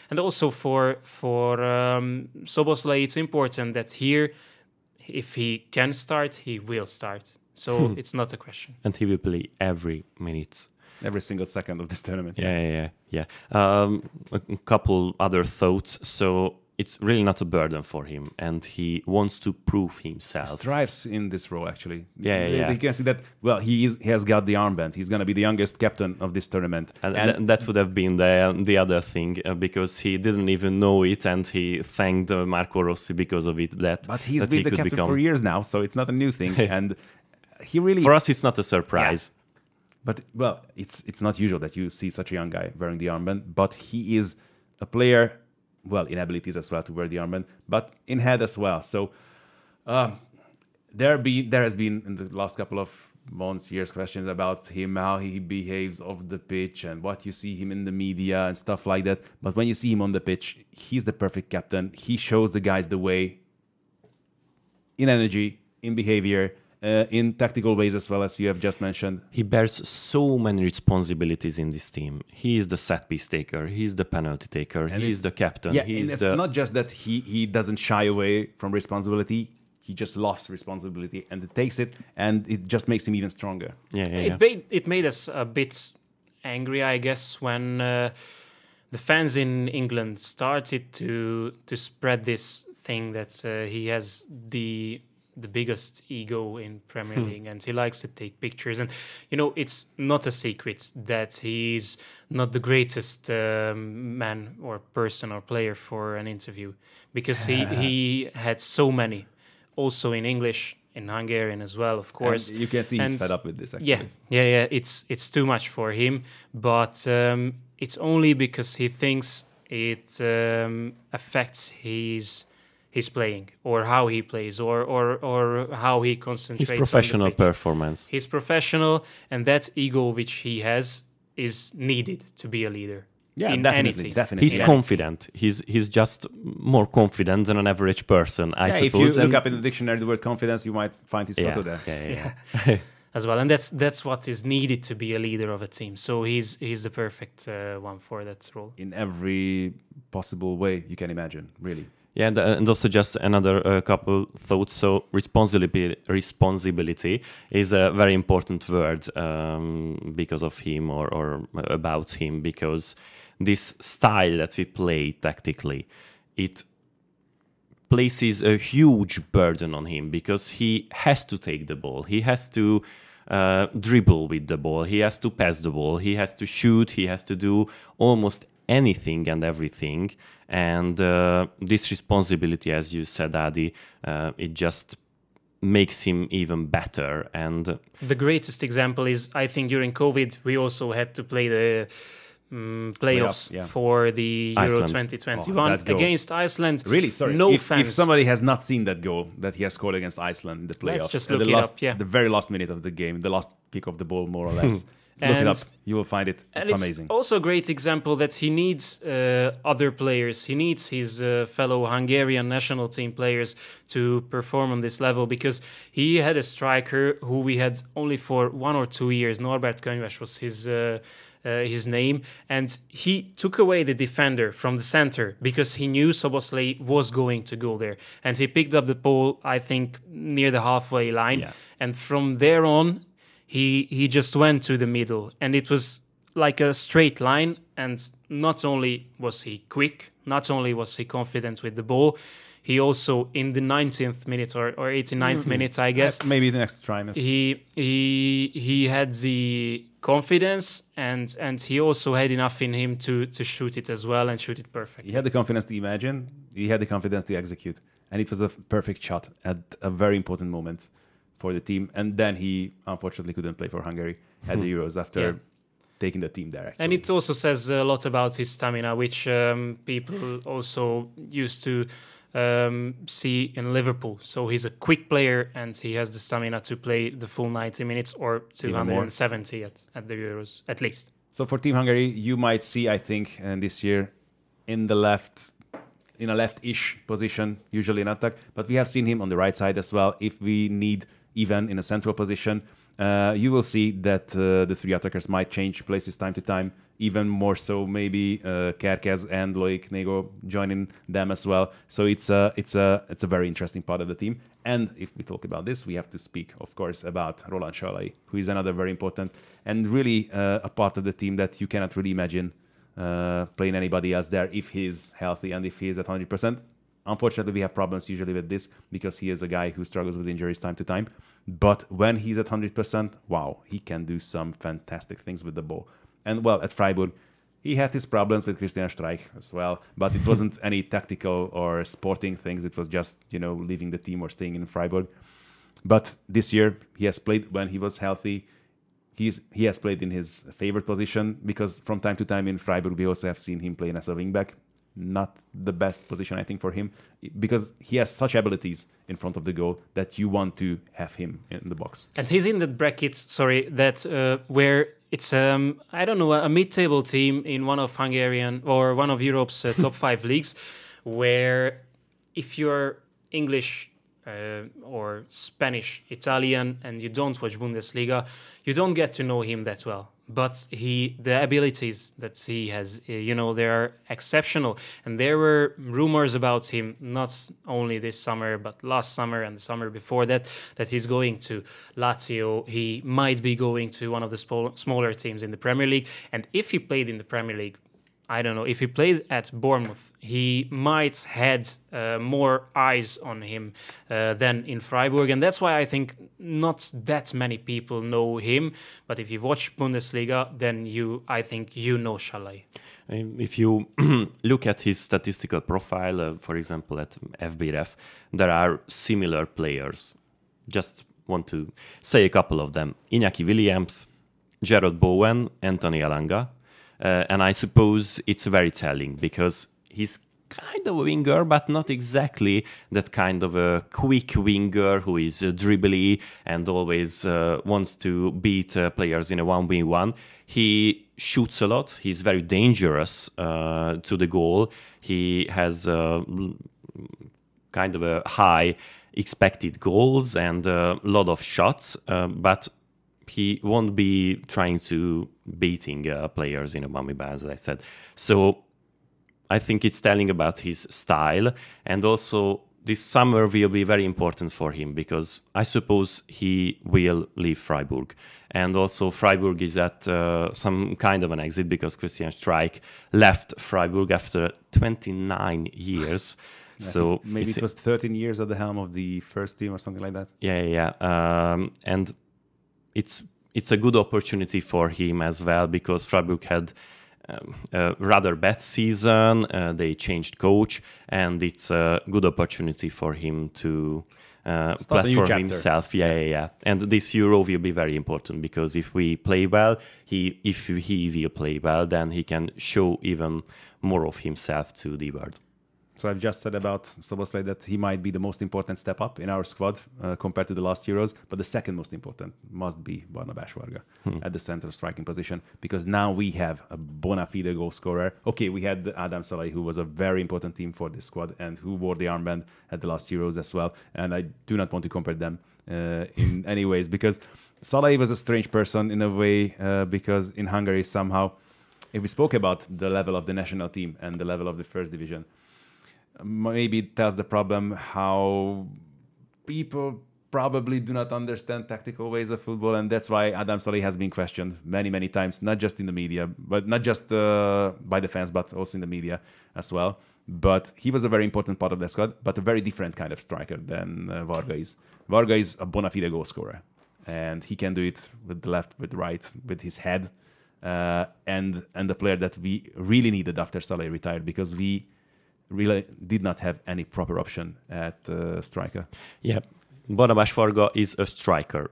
And also for Szoboszlai, it's important that here, if he can start, he will start. So it's not a question. And he will play every minute. Every single second of this tournament. Yeah. A couple other thoughts. So it's really not a burden for him, and he wants to prove himself. He thrives in this role, actually. Yeah. You can see that. Well, he has got the armband. He's going to be the youngest captain of this tournament, and that would have been the other thing, because he didn't even know it, and he thanked Marco Rossi because of it. But he's been the captain for years now, so it's not a new thing, and he really. For us, it's not a surprise. Yeah. But, well, it's not usual that you see such a young guy wearing the armband, but he is a player, well, in abilities as well to wear the armband, but in head as well. So there has been in the last couple of months, years, questions about him, how he behaves off the pitch and what you see him in the media and stuff like that. But when you see him on the pitch, he's the perfect captain. He shows the guys the way in energy, in behavior, in tactical ways as well, as you have just mentioned. He bears so many responsibilities in this team. He is the set piece taker, he's the penalty taker, he's the captain. Yeah, and it's not just that he doesn't shy away from responsibility, he just lost responsibility and it takes it, and it just makes him even stronger. It made us a bit angry, I guess, when the fans in England started to spread this thing that he has the biggest ego in Premier League, and he likes to take pictures. And it's not a secret that he's not the greatest man or person or player for an interview, because he had so many, also in English, in Hungarian as well, of course. And you can see he's fed up with this, actually. Yeah. It's too much for him, but it's only because he thinks it affects his playing, or how he plays, or how he concentrates. His professional performance. He's professional, and that ego which he has is needed to be a leader. Yeah, in definitely, anything. definitely. He's Yeah. confident. He's just more confident than an average person, I Yeah, if suppose. you look and- up in the dictionary the word confidence, you might find his yeah, photo there. yeah. As well, and that's what is needed to be a leader of a team. So he's the perfect one for that role. In every possible way you can imagine, really. Yeah, and also just another couple thoughts. So responsibility is a very important word because of him or about him, because this style that we play tactically, it places a huge burden on him because he has to take the ball. He has to dribble with the ball. He has to pass the ball. He has to shoot. He has to do almost anything and everything. And this responsibility, as you said, Adi, it just makes him even better. And The greatest example is, I think, during COVID, we also had to play the playoffs yeah. for the Euro Iceland. 2021 Oh, that goal. against Iceland. Really, sorry. No if fans. somebody has not seen that goal that he has scored against Iceland in the playoffs, Let's just at look the it last, up, yeah. the very last minute of the game, the last kick of the ball, more or less. Look it And- up. You will find it. And It's amazing. also a great example that he needs other players. He needs his fellow Hungarian national team players to perform on this level, because he had a striker who we had only for 1 or 2 years. Norbert Könyves was his name, and he took away the defender from the center because he knew Szoboszlai was going to go there, and he picked up the ball, I think, near the halfway line, Yeah. and from there on he just went to the middle, and it was like a straight line. And not only was he quick, not only was he confident with the ball, he also, in the 90th minute or 89th minute, I guess, Maybe the next trimester. he had the confidence, and he also had enough in him to shoot it as well, and shoot it perfectly. He had the confidence to imagine. He had the confidence to execute. And it was a perfect shot at a very important moment for the team. And then he unfortunately couldn't play for Hungary at the Euros after Yeah. taking the team there. Actually. And it also says a lot about his stamina, which people also used to see in Liverpool. So he's a quick player, and he has the stamina to play the full 90 minutes or Even more. 270 at the Euros, at least. So for Team Hungary, you might see, I think, this year in a left-ish position, usually in attack. But we have seen him on the right side as well. If we need even in a central position, you will see that the three attackers might change places time to time. Even more so, maybe Kerkez and Loic, Nego joining them as well. So it's a very interesting part of the team. And if we talk about this, we have to speak, of course, about Roland Sallai, who is another very important and really a part of the team that you cannot really imagine playing anybody else there if he's healthy and if he is at 100%. Unfortunately, we have problems usually with this because he is a guy who struggles with injuries time to time. But when he's at 100%, wow, he can do some fantastic things with the ball. And well, at Freiburg, he had his problems with Christian Streich as well, but it wasn't any tactical or sporting things. It was just, leaving the team or staying in Freiburg. But this year, he has played when he was healthy. He has played in his favorite position, because from time to time in Freiburg, we also have seen him playing as a wingback. Not the best position, I think, for him, because he has such abilities in front of the goal that you want to have him in the box. And he's in that bracket, that where it's I don't know, a mid-table team in one of Hungarian or one of Europe's top 5 leagues, where if you're English or Spanish, Italian, and you don't watch Bundesliga, you don't get to know him that well. But the abilities that he has, they are exceptional. And there were rumors about him, not only this summer, but last summer and the summer before that he's going to Lazio. He might be going to one of the smaller teams in the Premier League. And if he played in the Premier League, I don't know, if he played at Bournemouth, he might had more eyes on him than in Freiburg. And that's why I think not that many people know him. But if you watch Bundesliga, then I think you know Sallai. If you look at his statistical profile, for example, at FBref, there are similar players. Just want to say a couple of them. Iñaki Williams, Gerard Bowen, Anthony Elanga. And I suppose it's very telling because he's kind of a winger, but not exactly that kind of a quick winger who is dribbly and always wants to beat players in a 1v1. He shoots a lot. He's very dangerous to the goal. He has kind of a high expected goals and a lot of shots, but he won't be trying to beating players in a 1v1, as I said. So I think it's telling about his style, and also this summer will be very important for him because I suppose he will leave Freiburg. And also Freiburg is at some kind of an exit because Christian Streich left Freiburg after 29 years. So maybe it was 13 years at the helm of the first team or something like that. Yeah. And it's a good opportunity for him as well because Freiburg had a rather bad season. They changed coach, and it's a good opportunity for him to platform himself. Yeah. And this Euro will be very important because if we play well, if he will play well, then he can show even more of himself to the world. So I've just said about Szoboszlai that he might be the most important step up in our squad compared to the last Euros, but the second most important must be Barnabás Varga at the center striking position, because now we have a bona fide goal scorer. Okay, we had Ádám Szalai, who was a very important team for this squad and who wore the armband at the last Euros as well, and I do not want to compare them in any ways, because Sallai was a strange person in a way, because in Hungary somehow, if we spoke about the level of the national team and the level of the first division, maybe it tells the problem how people probably do not understand tactical ways of football, and that's why Ádám Szalai has been questioned many, many times, not just in the media, but not just by the fans, but also in the media as well. But he was a very important part of the squad, but a very different kind of striker than Varga is. Varga is a bona fide goal scorer, and he can do it with the left, with the right, with his head, and the player that we really needed after Szalai retired, because we really did not have any proper option at striker. Yeah, Barnabás Varga is a striker.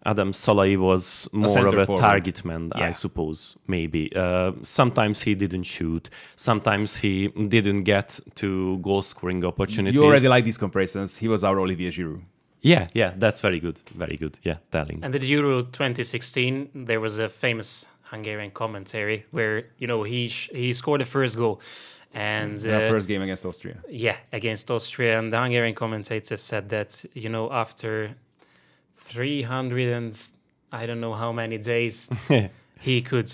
Ádám Szalai was more of a target man, I suppose, maybe. Sometimes he didn't shoot. Sometimes he didn't get to goal-scoring opportunities. You already like these comparisons. He was our Olivier Giroud. Yeah, that's very good. Very good, yeah, telling. And at Euro 2016, there was a famous Hungarian commentary where, he scored the first goal. And first game against Austria. Yeah, against Austria. And the Hungarian commentator said that, after 300 and I don't know how many days, he could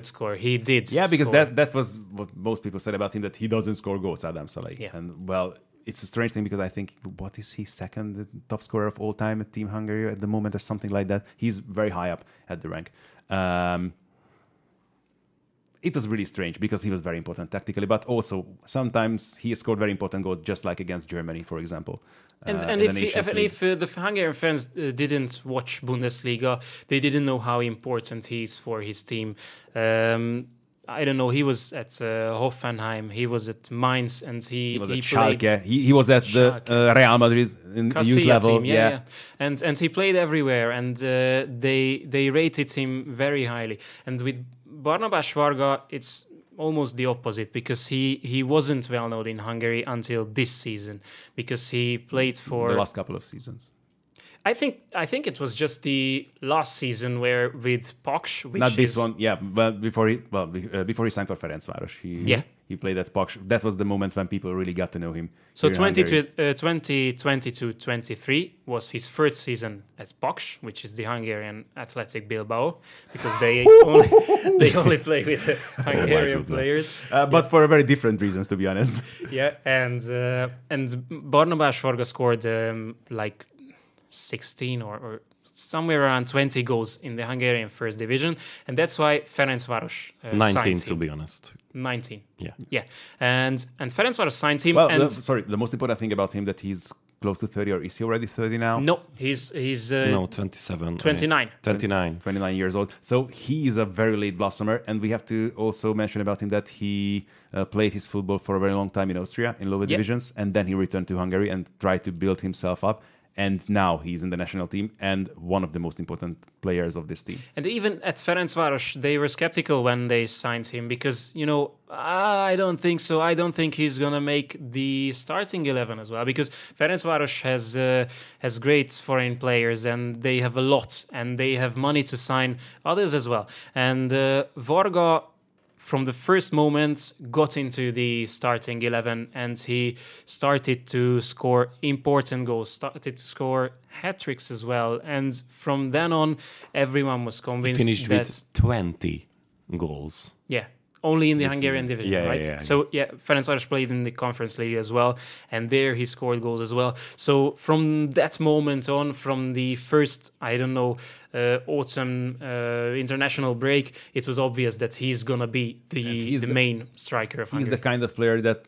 score. He did. Yeah, because score. that was what most people said about him, that he doesn't score goals, Ádám Szalai. Yeah. And well, it's a strange thing because I think, what is he, second top scorer of all time at Team Hungary at the moment or something like that? He's very high up at the rank. It was really strange because he was very important tactically, but also sometimes he scored very important goals, just like against Germany, for example. And if the Hungarian fans didn't watch Bundesliga, they didn't know how important he is for his team. I don't know. He was at Hoffenheim. He was at Mainz, and he was at Schalke. He was at the Real Madrid in youth level. Team, yeah. And he played everywhere, and they rated him very highly. And with Barnabás Varga, it's almost the opposite, because he wasn't well known in Hungary until this season, because he played for the last couple of seasons. I think it was just the last season where with Paks, which not this one, yeah, but before he signed for Ferencváros, he played at Paks. That was the moment when people really got to know him. So 2022-23 was his first season at Paks, which is the Hungarian Athletic Bilbao, because they only play with Hungarian players. But for very different reasons, to be honest. Yeah, and Barnabás Varga scored like 16 or somewhere around 20 goals in the Hungarian first division, and that's why Ferencváros 19 to be honest. 19. Yeah. And Ferencváros signed him. Well, the most important thing about him that he's close to 30, or is he already 30 now? No, he's 27. 29. 29 years old. So he is a very late blossomer, and we have to also mention about him that he played his football for a very long time in Austria in lower divisions, and then he returned to Hungary and tried to build himself up. and now he's in the national team and one of the most important players of this team. And even at Ferencváros, they were skeptical when they signed him because, I don't think so. I don't think he's going to make the starting 11 as well because Ferencváros has great foreign players and they have a lot and they have money to sign others as well. And Varga, from the first moment, got into the starting 11 and he started to score important goals, started to score hat-tricks as well. And from then on, everyone was convinced he finished with 20 goals. Yeah. Only in the Hungarian division, right? Yeah. So, Ferencváros played in the Conference League as well, and there he scored goals as well. So, from that moment on, from the first, autumn international break, it was obvious that he's going to be the main striker of Hungary. He's the kind of player that,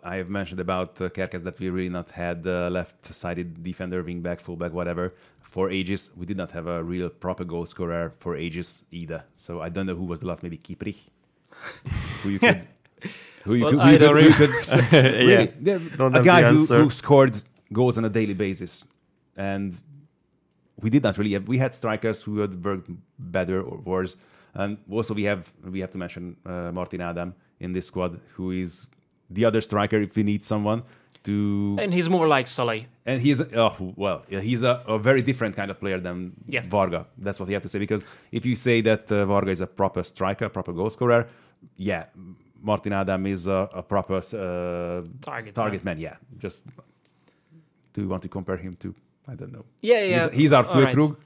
I have mentioned about Kerkez that we really not had left-sided defender, wing-back, full-back, whatever, for ages. We did not have a real proper goal scorer for ages either. So, I don't know who was the last, maybe Kiprich? Who you could, a guy who scored goals on a daily basis, and we did not really have. We had strikers who had worked better or worse, and also we have to mention Martin Ádám in this squad, who is the other striker if we need someone to. And he's more like Sallai. And he's he's a very different kind of player than Varga. That's what you have to say, because if you say that Varga is a proper striker, proper goal scorer, Martin Ádám is a proper target man. Yeah, just do you want to compare him to? I don't know. Yeah. He's our Füllkrug.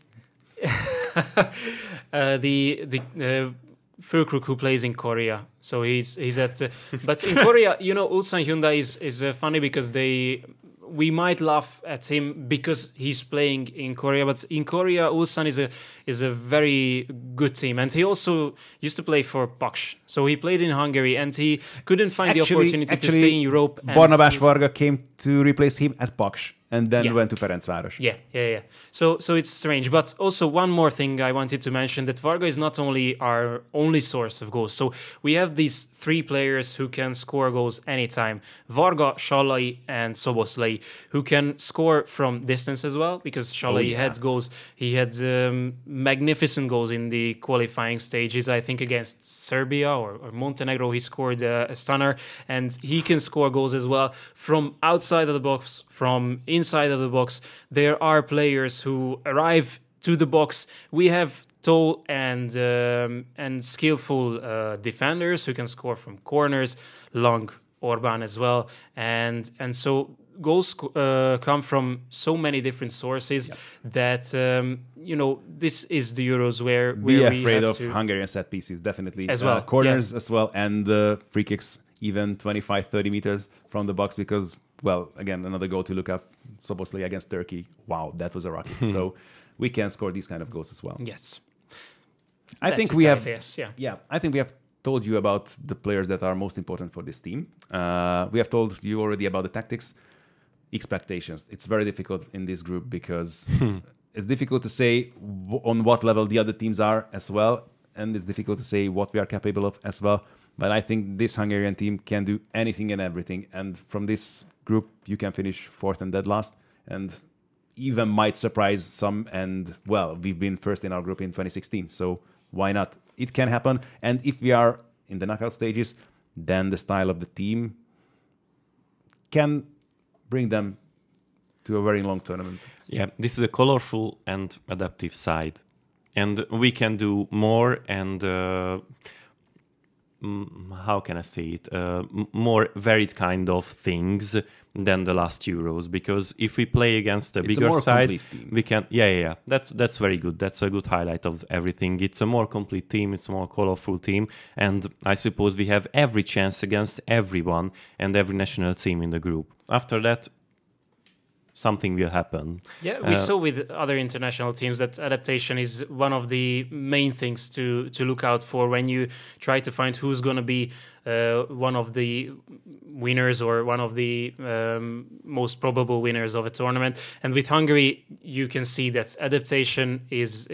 The Füllkrug who plays in Korea. So he's at. But in Korea, Ulsan Hyundai is funny because we might laugh at him because he's playing in Korea, but in Korea, Ulsan is a very good team, and he also used to play for Paks. So he played in Hungary, and he couldn't find the opportunity to stay in Europe. Barnabás Varga came to replace him at Paks, and then went to Ferencváros. Yeah. So it's strange. But also one more thing I wanted to mention, that Varga is not only our only source of goals. So we have these three players who can score goals anytime. Varga, Sallai, and Szoboszlai, who can score from distance as well, because Sallai had goals. He had magnificent goals in the qualifying stages, I think against Serbia or Montenegro. He scored a stunner, and he can score goals as well from outside of the box, from inside of the box. There are players who arrive to the box. We have tall and skillful defenders who can score from corners, long Orbán as well, and so goals come from so many different sources that this is the Euros where we afraid of Hungarian set pieces, definitely as well, corners as well, and free kicks even 25-30 meters from the box, because again, another goal to look up, Szoboszlai against Turkey. Wow, that was a rocket. So we can score these kind of goals as well. Yes. I think we have told you about the players that are most important for this team. We have told you already about the tactics, expectations. It's very difficult in this group because it's difficult to say on what level the other teams are as well, and it's difficult to say what we are capable of as well. But I think this Hungarian team can do anything and everything, and from this group you can finish fourth and dead last, and even might surprise some. And we've been first in our group in 2016, so why not? It can happen. And if we are in the knockout stages, then the style of the team can bring them to a very long tournament. Yeah, this is a colorful and adaptive side, and we can do more and how can I say it? More varied kind of things than the last Euros, because if we play against a bigger side, we can. Yeah. That's very good. That's a good highlight of everything. It's a more complete team. It's a more colorful team, and I suppose we have every chance against everyone and every national team in the group. After that, something will happen. Yeah, we saw with other international teams that adaptation is one of the main things to look out for when you try to find who's going to be one of the winners or one of the most probable winners of a tournament. And with Hungary, you can see that adaptation is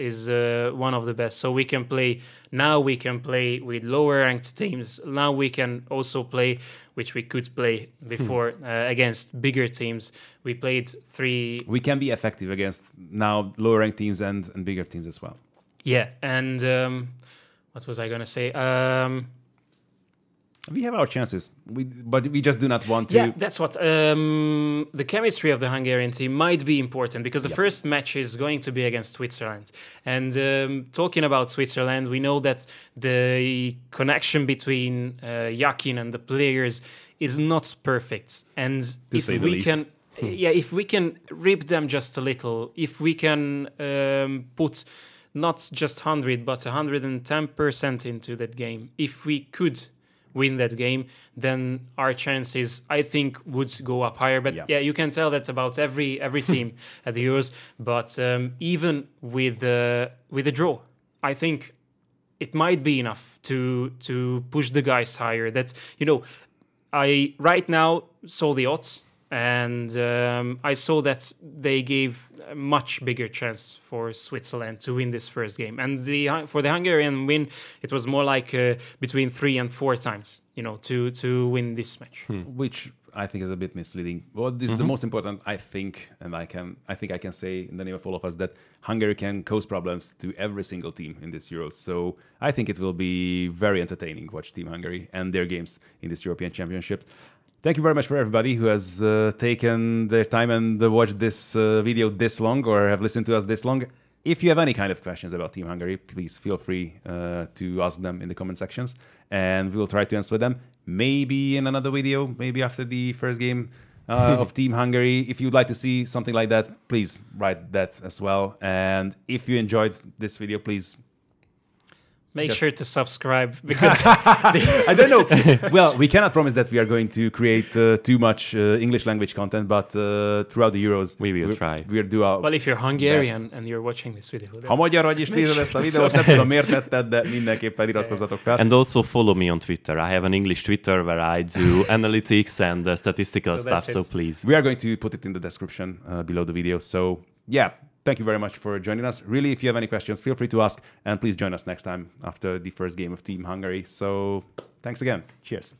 one of the best. So we can play with lower ranked teams. Now we can also play which we could play before against bigger teams. We played 3. We can be effective against now lower ranked teams and bigger teams as well. Yeah, and what was I going to say? We have our chances, but we just do not want to. Yeah, that's what. The chemistry of the Hungarian team might be important because the first match is going to be against Switzerland. And talking about Switzerland, we know that the connection between Yakin and the players is not perfect. And if we can, if we can rip them just a little, if we can put not just 100 but 110% into that game, if we could win that game, then our chances, I think, would go up higher. But yeah, you can tell that's about every team at the Euros. But even with a draw, I think it might be enough to push the guys higher. That, you know, I right now saw the odds, and I saw that they gave a much bigger chance for Switzerland to win this first game. And for the Hungarian win, it was more like between 3 and 4 times, you know, to win this match. Which I think is a bit misleading. What is the most important, I think, and I think I can say in the name of all of us, that Hungary can cause problems to every single team in this Euros. So I think it will be very entertaining to watch Team Hungary and their games in this European Championship. Thank you very much for everybody who has taken their time and watched this video this long or have listened to us this long. If you have any kind of questions about Team Hungary, please feel free to ask them in the comment sections, and we will try to answer them. Maybe in another video, maybe after the first game of Team Hungary. If you'd like to see something like that, please write that as well. And if you enjoyed this video, please make sure to subscribe, because I don't know. Well, we cannot promise that we are going to create too much English language content, but throughout the Euros, we will try. We'll do our well, if you're Hungarian and you're watching this video, ha magyar vagy és nézed ezt a videót, nem tudom miért tetted, de mindenképpen iratkozzatok fel. And also follow me on Twitter. I have an English Twitter where I do analytics and statistical stuff, so please. We are going to put it in the description below the video. So yeah. Thank you very much for joining us. Really, if you have any questions, feel free to ask, and please join us next time after the first game of Team Hungary. So, thanks again. Cheers.